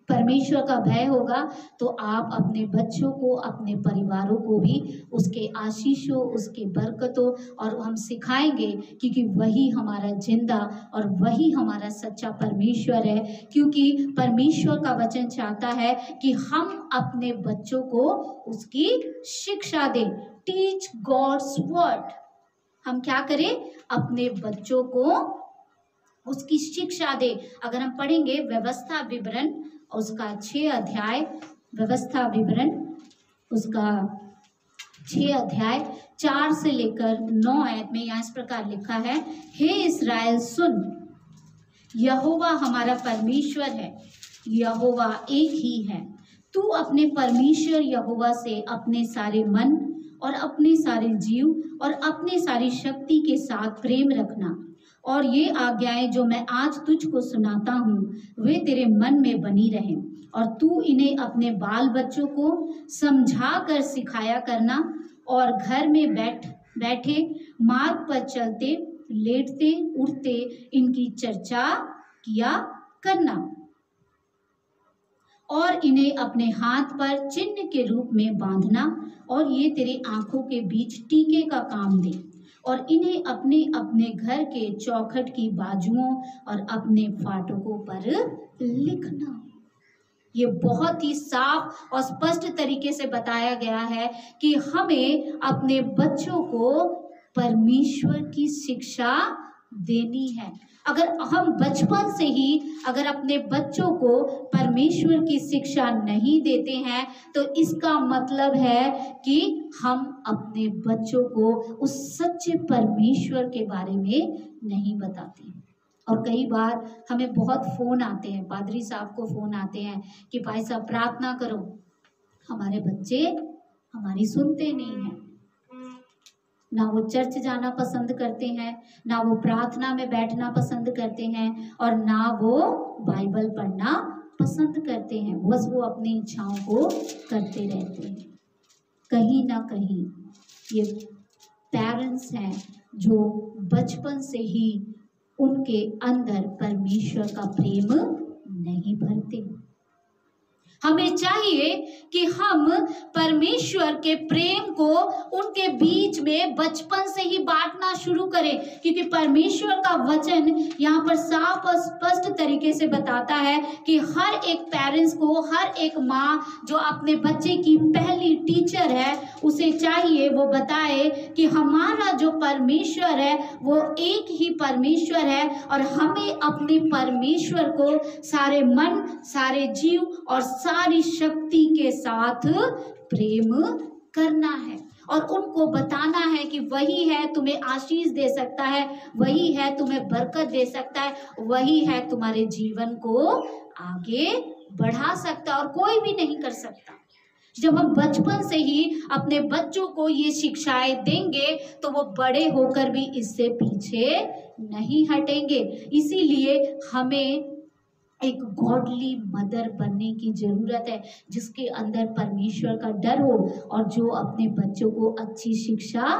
परमेश्वर का भय होगा, तो आप अपने बच्चों को, अपने परिवारों को भी उसके आशीषों, उसके बरकतों, और हम सिखाएंगे, क्योंकि वही हमारा जिंदा और वही हमारा सच्चा परमेश्वर है। क्योंकि परमेश्वर का वचन चाहता है कि हम अपने बच्चों को उसकी शिक्षा दें, टीच गॉड्स वर्ड। हम क्या करें? अपने बच्चों को उसकी शिक्षा दे। अगर हम पढ़ेंगे व्यवस्था विवरण उसका 6 अध्याय, व्यवस्था विवरण उसका 6 अध्याय 4 से लेकर 9 आयत में यहाँ इस प्रकार लिखा है, हे इस्राएल सुन, यहोवा हमारा परमेश्वर है, यहोवा एक ही है। तू अपने परमेश्वर यहोवा से अपने सारे मन और अपने सारे जीव और अपने सारी शक्ति के साथ प्रेम रखना, और ये आज्ञाएं जो मैं आज तुझको सुनाता हूँ वे तेरे मन में बनी रहें, और तू इन्हें अपने बाल बच्चों को समझा कर सिखाया करना, और घर में बैठे मार्ग पर चलते लेटते उठते इनकी चर्चा किया करना, और इन्हें अपने हाथ पर चिन्ह के रूप में बांधना, और ये तेरे आंखों के बीच टीके का काम दे, और इन्हें अपने अपने घर के चौखट की बाजुओं और अपने फाटकों पर लिखना। ये बहुत ही साफ और स्पष्ट तरीके से बताया गया है कि हमें अपने बच्चों को परमेश्वर की शिक्षा देनी है। अगर हम बचपन से ही अगर अपने बच्चों को परमेश्वर की शिक्षा नहीं देते हैं तो इसका मतलब है कि हम अपने बच्चों को उस सच्चे परमेश्वर के बारे में नहीं बताते। और कई बार हमें बहुत फ़ोन आते हैं, पादरी साहब को फ़ोन आते हैं कि भाई साहब प्रार्थना करो। हमारे बच्चे हमारी सुनते नहीं हैं, ना वो चर्च जाना पसंद करते हैं, ना वो प्रार्थना में बैठना पसंद करते हैं, और ना वो बाइबल पढ़ना पसंद करते हैं। बस वो अपनी इच्छाओं को करते रहते हैं। कहीं ना कहीं ये पेरेंट्स हैं जो बचपन से ही उनके अंदर परमेश्वर का प्रेम नहीं भरते। हमें चाहिए कि हम परमेश्वर के प्रेम को उनके बीच में बचपन से ही बांटना शुरू करें, क्योंकि परमेश्वर का वचन यहाँ पर साफ और स्पष्ट तरीके से बताता है कि हर एक पेरेंट्स को, हर एक माँ जो अपने बच्चे की पहली टीचर है, उसे चाहिए वो बताए कि हमारा जो परमेश्वर है वो एक ही परमेश्वर है, और हमें अपने परमेश्वर को सारे मन, सारे जीव और सारी शक्ति के साथ प्रेम करना है, और उनको बताना है कि वही है तुम्हें आशीष दे सकता है, वही है तुम्हें बरकत दे सकता है, वही है तुम्हारे जीवन को आगे बढ़ा सकता है, और कोई भी नहीं कर सकता। जब हम बचपन से ही अपने बच्चों को ये शिक्षाएं देंगे तो वो बड़े होकर भी इससे पीछे नहीं हटेंगे। इसीलिए हमें एक गॉडली मदर बनने की जरूरत है, जिसके अंदर परमेश्वर का डर हो और जो अपने बच्चों को अच्छी शिक्षा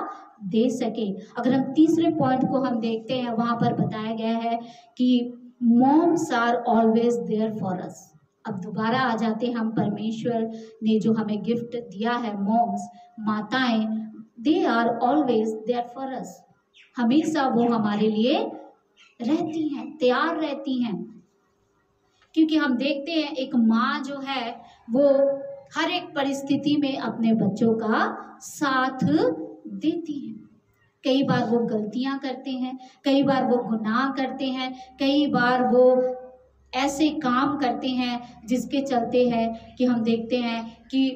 दे सके। अगर हम तीसरे पॉइंट को हम देखते हैं, वहां पर बताया गया है कि moms are always there for us. अब दोबारा आ जाते हैं हम, परमेश्वर ने जो हमें गिफ्ट दिया है मॉम्स, माताएं, they are always there for us. हमेशा वो हमारे लिए रहती हैं, तैयार रहती हैं, क्योंकि हम देखते हैं एक माँ जो है वो हर एक परिस्थिति में अपने बच्चों का साथ देती है। कई बार वो गलतियां करते हैं, कई बार वो गुनाह करते हैं, कई बार वो ऐसे काम करते हैं जिसके चलते हैं कि हम देखते हैं कि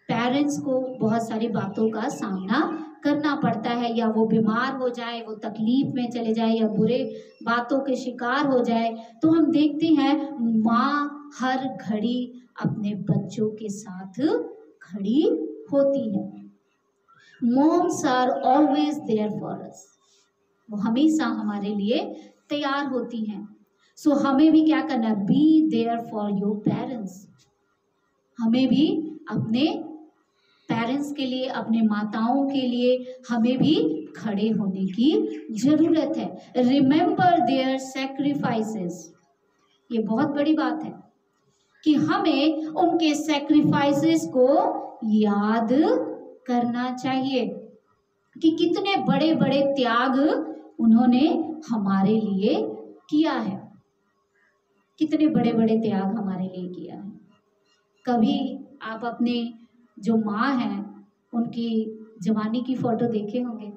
पेरेंट्स को बहुत सारी बातों का सामना करना पड़ता है, या वो बीमार हो जाए, वो तकलीफ में चले जाए, या बुरे बातों के शिकार हो जाए। तो हम देखते हैं माँ हर घड़ी अपने बच्चों के साथ खड़ी होती है। Moms are always there for us. वो हमेशा हमारे लिए तैयार होती हैं। सो हमें भी क्या करना है? Be there for your parents. हमें भी अपने पेरेंट्स के लिए, अपने माताओं के लिए हमें भी खड़े होने की जरूरत है। Remember their sacrifices. ये बहुत बड़ी बात है कि हमें उनके सैक्रिफाइसेस को याद करना चाहिए कि कितने बड़े बड़े त्याग उन्होंने हमारे लिए किया है, कितने बड़े बड़े त्याग हमारे लिए किया है। कभी आप अपने जो माँ हैं उनकी जवानी की फ़ोटो देखे होंगे,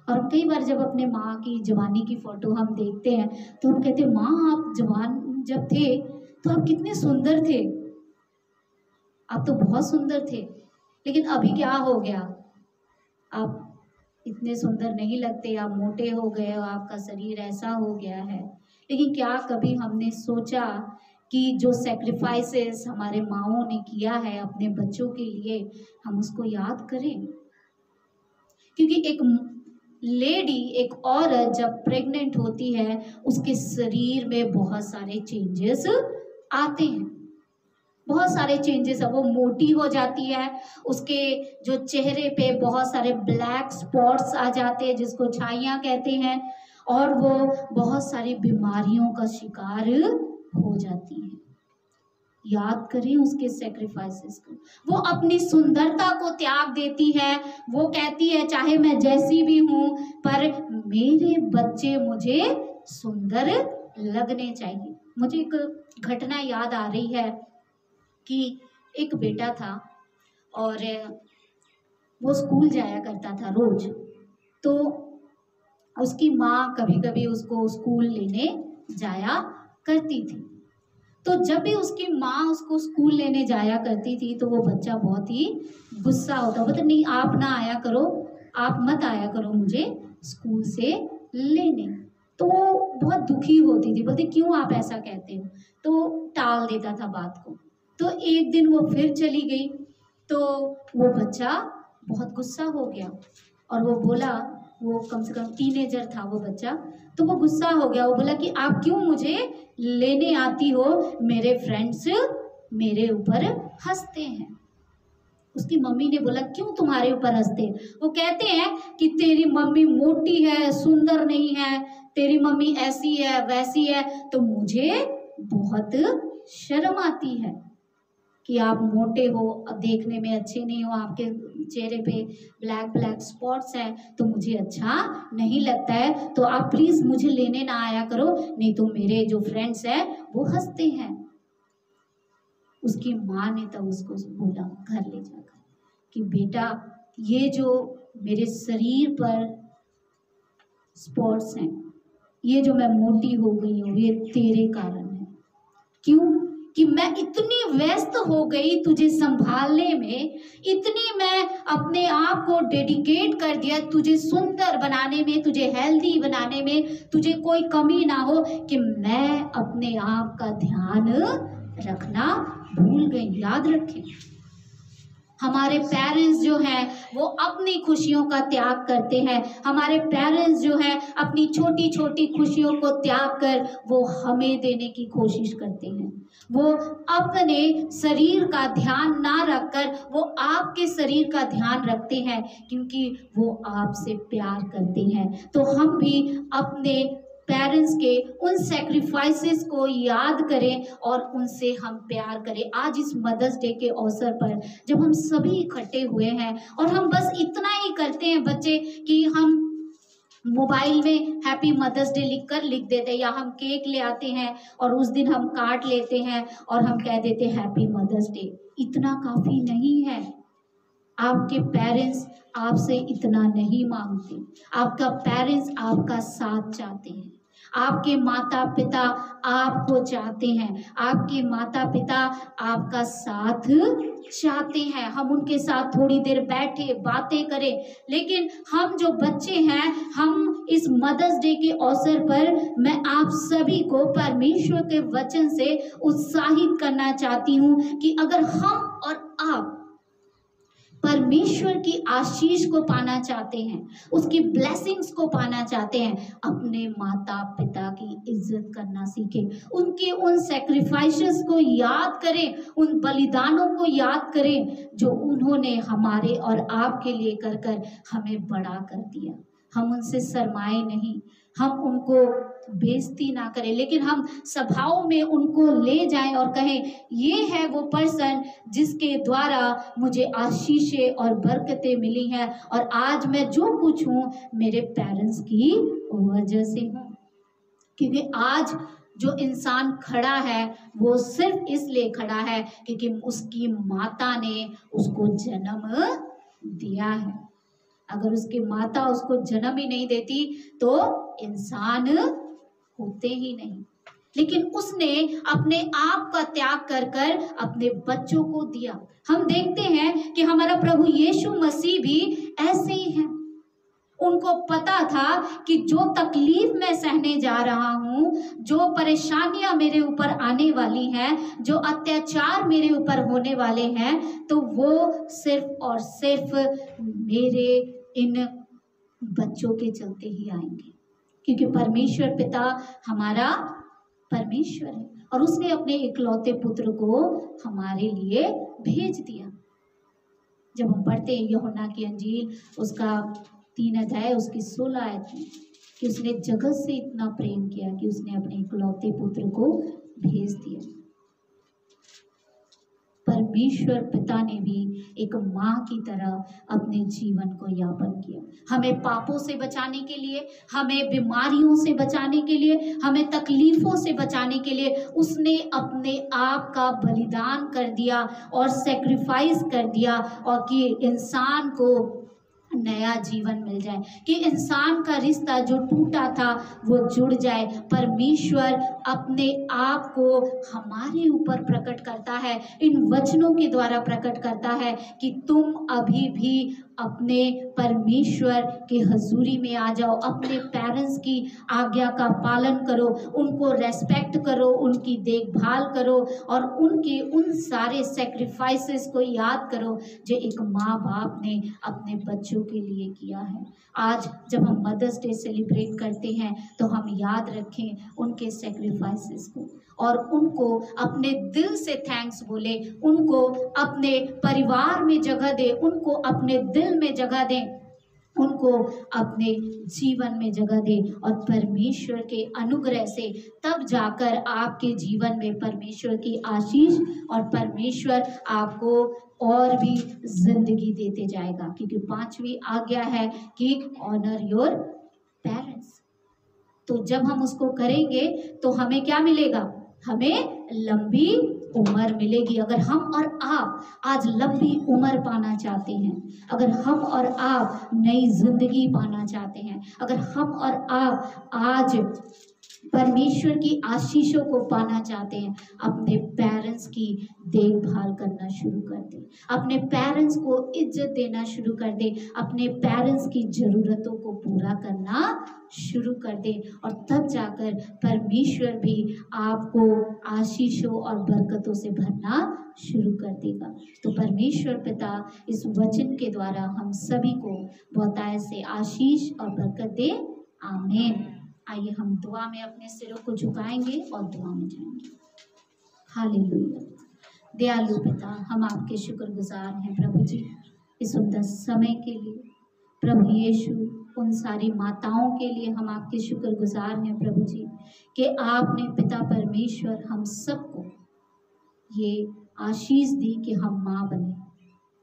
और हम कई बार जब अपने माँ की जवानी की फ़ोटो हम देखते हैं तो हम कहते हैं माँ आप जवान जब थे तो आप कितने सुंदर थे, आप तो बहुत सुंदर थे, लेकिन अभी क्या हो गया, आप इतने सुंदर नहीं लगते, आप मोटे हो गए हो, आपका शरीर ऐसा हो गया है। लेकिन क्या कभी हमने सोचा कि जो सेक्रीफाइसेस हमारे माँओं ने किया है अपने बच्चों के लिए, हम उसको याद करें? क्योंकि एक लेडी, एक औरत जब प्रेग्नेंट होती है उसके शरीर में बहुत सारे चेंजेस आते हैं, बहुत सारे चेंजेस है। वो मोटी हो जाती है, उसके जो चेहरे पे बहुत सारे ब्लैक स्पॉट्स आ जाते हैं जिसको छाइयाँ कहते हैं, और वो बहुत सारी बीमारियों का शिकार हो जाती है। याद करें उसके सेक्रीफाइसेस को। वो अपनी सुंदरता को त्याग देती है, वो कहती है चाहे मैं जैसी भी हूँ पर मेरे बच्चे मुझे सुंदर लगने चाहिए। मुझे एक घटना याद आ रही है कि एक बेटा था और वो स्कूल जाया करता था रोज, तो उसकी माँ कभी कभी उसको स्कूल लेने जाया करती थी। तो जब भी उसकी माँ उसको स्कूल लेने जाया करती थी तो वो बच्चा बहुत ही गुस्सा होता, मतलब नहीं आप ना आया करो, आप मत आया करो मुझे स्कूल से लेने। तो वो बहुत दुखी होती थी, बोलती क्यों आप ऐसा कहते हो, तो टाल देता था बात को। तो एक दिन वो फिर चली गई तो वो बच्चा बहुत गुस्सा हो गया और वो बोला, वो कम से कम टीनेजर था वो बच्चा, तो वो गुस्सा हो गया। वो बोला कि आप क्यों मुझे लेने आती हो, मेरे फ्रेंड्स मेरे ऊपर हंसते हैं। उसकी मम्मी ने बोला क्यों तुम्हारे ऊपर हंसते? वो कहते हैं कि तेरी मम्मी मोटी है, सुंदर नहीं है, तेरी मम्मी ऐसी है वैसी है, तो मुझे बहुत शर्म आती है कि आप मोटे हो, देखने में अच्छे नहीं हो, आपके चेहरे पे ब्लैक ब्लैक स्पॉट्स हैं, तो मुझे अच्छा नहीं लगता है, तो आप प्लीज़ मुझे लेने ना आया करो, नहीं तो मेरे जो फ्रेंड्स हैं वो हंसते हैं। उसकी माँ ने तब उसको बोला घर ले जाकर कि बेटा ये जो मेरे शरीर पर स्पॉट्स हैं, ये जो मैं मोटी हो गई हूँ, ये तेरे कारण है। क्यों? कि मैं इतनी व्यस्त हो गई तुझे संभालने में, इतनी मैं अपने आप को डेडिकेट कर दिया तुझे सुंदर बनाने में, तुझे हेल्दी बनाने में, तुझे कोई कमी ना हो, कि मैं अपने आप का ध्यान रखना भूल गई। याद रखें, हमारे पेरेंट्स जो हैं वो अपनी खुशियों का त्याग करते हैं, हमारे पेरेंट्स जो हैं अपनी छोटी छोटी खुशियों को त्याग कर वो हमें देने की कोशिश करते हैं। वो अपने शरीर का ध्यान ना रखकर वो आपके शरीर का ध्यान रखते हैं, क्योंकि वो आपसे प्यार करते हैं। तो हम भी अपने पेरेंट्स के उन सेक्रीफाइसेस को याद करें और उनसे हम प्यार करें। आज इस मदर्स डे के अवसर पर जब हम सभी इकट्ठे हुए हैं और हम बस इतना ही करते हैं बच्चे कि हम मोबाइल में हैप्पी मदर्स डे लिख देते हैं, या हम केक ले आते हैं और उस दिन हम काट लेते हैं और हम कह देते हैं हैप्पी मदर्स डे। इतना काफ़ी नहीं है। आपके पेरेंट्स आपसे इतना नहीं मांगते, आपका पेरेंट्स आपका साथ चाहते हैं, आपके माता पिता आपको चाहते हैं, आपके माता पिता आपका साथ चाहते हैं। हम उनके साथ थोड़ी देर बैठे बातें करें, लेकिन हम जो बच्चे हैं, हम इस मदर्स डे के अवसर पर मैं आप सभी को परमेश्वर के वचन से उत्साहित करना चाहती हूँ कि अगर हम और आप परमेश्वर की आशीष को पाना चाहते हैं, उसकी ब्लेसिंग्स को पाना चाहते हैं, अपने माता पिता की इज्जत करना सीखें, उनके उन सेक्रीफाइसेस को याद करें, उन बलिदानों को याद करें जो उन्होंने हमारे और आपके लिए कर कर हमें बड़ा कर दिया। हम उनसे शर्माए नहीं, हम उनको बेइज्जती ना करें, लेकिन हम सभाओं में उनको ले जाएं और कहें ये है वो पर्सन जिसके द्वारा मुझे आशीषें और बरकतें मिली हैं, और आज मैं जो कुछ हूँ मेरे पेरेंट्स की वजह से हूँ। क्योंकि आज जो इंसान खड़ा है वो सिर्फ इसलिए खड़ा है क्योंकि उसकी माता ने उसको जन्म दिया है। अगर उसकी माता उसको जन्म ही नहीं देती तो इंसान होते ही नहीं, लेकिन उसने अपने आप का त्याग कर कर अपने बच्चों को दिया। हम देखते हैं कि हमारा प्रभु यीशु मसीह भी ऐसे ही हैं। उनको पता था कि जो तकलीफ मैं सहने जा रहा हूँ, जो परेशानियां मेरे ऊपर आने वाली हैं, जो अत्याचार मेरे ऊपर होने वाले हैं, तो वो सिर्फ और सिर्फ मेरे इन बच्चों के चलते ही आएंगे, क्योंकि परमेश्वर पिता हमारा परमेश्वर है और उसने अपने इकलौते पुत्र को हमारे लिए भेज दिया। जब हम पढ़ते हैं यूहन्ना की अंजील उसका 3 अध्याय उसकी 16 आयत में कि उसने जगत से इतना प्रेम किया कि उसने अपने इकलौते पुत्र को भेज दिया। परमेश्वर पिता ने भी एक माँ की तरह अपने जीवन को यापन किया, हमें पापों से बचाने के लिए, हमें बीमारियों से बचाने के लिए, हमें तकलीफों से बचाने के लिए उसने अपने आप का बलिदान कर दिया और सेक्रीफाइस कर दिया, और कि इंसान को नया जीवन मिल जाए, कि इंसान का रिश्ता जो टूटा था वो जुड़ जाए। परमेश्वर अपने आप को हमारे ऊपर प्रकट करता है, इन वचनों के द्वारा प्रकट करता है कि तुम अभी भी अपने परमेश्वर के हजूरी में आ जाओ, अपने पेरेंट्स की आज्ञा का पालन करो, उनको रेस्पेक्ट करो, उनकी देखभाल करो और उनके उन सारे सेक्रीफाइसेस को याद करो जो एक माँ बाप ने अपने बच्चों के लिए किया है। आज जब हम मदर्स डे सेलिब्रेट करते हैं तो हम याद रखें उनके सेक्रीफाइसेस को और उनको अपने दिल से थैंक्स बोले, उनको अपने परिवार में जगह दे, उनको अपने दिल में जगह दें, उनको अपने जीवन में जगह दे, और परमेश्वर के अनुग्रह से तब जाकर आपके जीवन में परमेश्वर की आशीष और परमेश्वर आपको और भी जिंदगी देते जाएगा। क्योंकि 5वीं आज्ञा है कि ऑनर योर पेरेंट्स। तो जब हम उसको करेंगे तो हमें क्या मिलेगा? हमें लंबी उम्र मिलेगी। अगर हम और आप आज लंबी उम्र पाना चाहते हैं, अगर हम और आप नई जिंदगी पाना चाहते हैं, अगर हम और आप आज परमेश्वर की आशीषों को पाना चाहते हैं, अपने पेरेंट्स की देखभाल करना शुरू कर दें, अपने पेरेंट्स को इज्जत देना शुरू कर दें, अपने पेरेंट्स की ज़रूरतों को पूरा करना शुरू कर दें, और तब जाकर परमेश्वर भी आपको आशीषों और बरकतों से भरना शुरू कर देगा। तो परमेश्वर पिता इस वचन के द्वारा हम सभी को बहुतायत से आशीष और बरकत दे। आमीन। आइए हम दुआ में अपने सिरों को झुकाएंगे और दुआ में जाएंगे। हालेलुया। दयालु पिता, हम आपके शुक्रगुजार हैं प्रभु जी इस सुंदर समय के लिए। प्रभु यीशु, उन सारी माताओं के लिए हम आपके शुक्रगुजार हैं प्रभु जी कि आपने पिता परमेश्वर हम सबको ये आशीष दी कि हम माँ बने।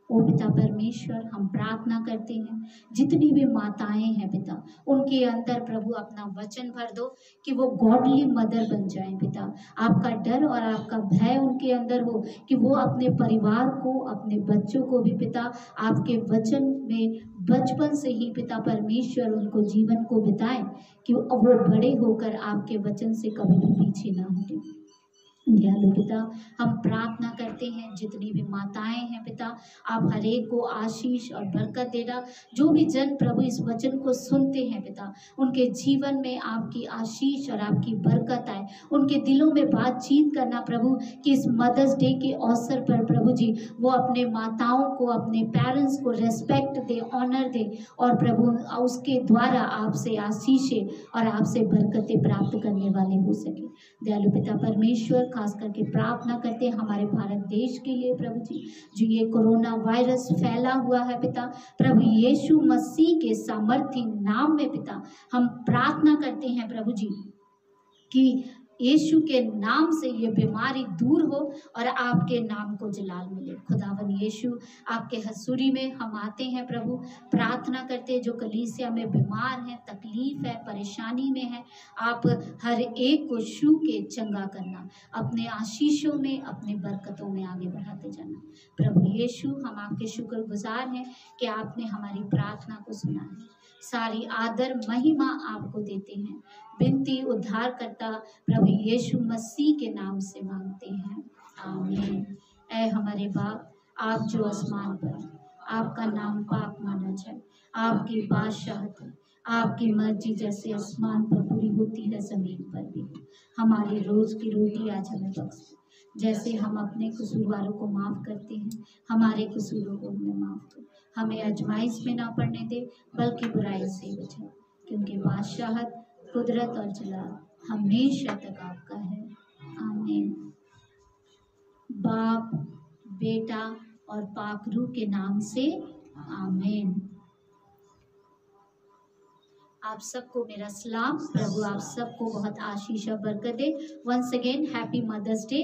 ओ पिता परमेश्वर, हम प्रार्थना करते हैं जितनी भी माताएं हैं पिता, उनके अंदर प्रभु अपना वचन भर दो कि वो गॉडली मदर बन जाएं पिता। आपका डर और आपका भय उनके अंदर हो कि वो अपने परिवार को, अपने बच्चों को भी पिता आपके वचन में बचपन से ही पिता परमेश्वर उनको जीवन को बिताएं कि वो बड़े होकर आपके वचन से कभी भी पीछे ना हटें। दयालु पिता, हम प्रार्थना करते हैं जितनी भी माताएं हैं पिता, आप हर एक को आशीष और बरकत देना। जो भी जन प्रभु इस वचन को सुनते हैं पिता, उनके जीवन में आपकी आशीष और आपकी बरकत आए। उनके दिलों में बातचीत करना प्रभु कि इस मदर्स डे के अवसर पर प्रभु जी वो अपने माताओं को, अपने पेरेंट्स को रेस्पेक्ट दे, ऑनर दे, और प्रभु उसके द्वारा आपसे आशीषें और आपसे बरकतें प्राप्त करने वाले हो सके। दयालु पिता परमेश्वर, खास करके प्रार्थना करते हैं हमारे भारत देश के लिए प्रभु जी, जो ये कोरोना वायरस फैला हुआ है पिता, प्रभु यीशु मसीह के सामर्थ्य नाम में पिता हम प्रार्थना करते हैं प्रभु जी कि यीशु के नाम से ये बीमारी दूर हो और आपके नाम को जलाल मिले। खुदावन यीशु, आपके हसूरी में हम आते हैं प्रभु, प्रार्थना करते हैं जो कलीसिया में बीमार हैं, तकलीफ है, परेशानी में है, आप हर एक को छू के चंगा करना, अपने आशीषों में, अपने बरकतों में आगे बढ़ाते जाना। प्रभु यीशु, हम आपके शुक्रगुजार हैं कि आपने हमारी प्रार्थना को सुना है। सारी आदर महिमा आपको देते हैं। विनती उद्धार करता प्रभु यीशु मसीह के नाम से मांगते हैं, आमीन। ऐ हमारे बाप, आप जो आसमान पर, आपका नाम पाक माना जाए, आपकी बादशाहत है, आपकी मर्जी जैसे आसमान पर पूरी होती है जमीन पर भी। हमारी रोज की रोटी आज हमें बख्श, जैसे हम अपने कसूरवारों को माफ करते हैं, हमारे कसूरों को हमें माफ कर, हमें आजमाइश में ना पड़ने दे, बल्कि बुराई से बचा, क्योंकि बादशाहत, कुदरत और जलाल हमेशा तक आपका है, आमीन। बाप, बेटा और पाक रूह के नाम से, आमीन। आप सबको मेरा सलाम। प्रभु आप सबको बहुत आशीष और बरकत दे। Once again happy mother's day.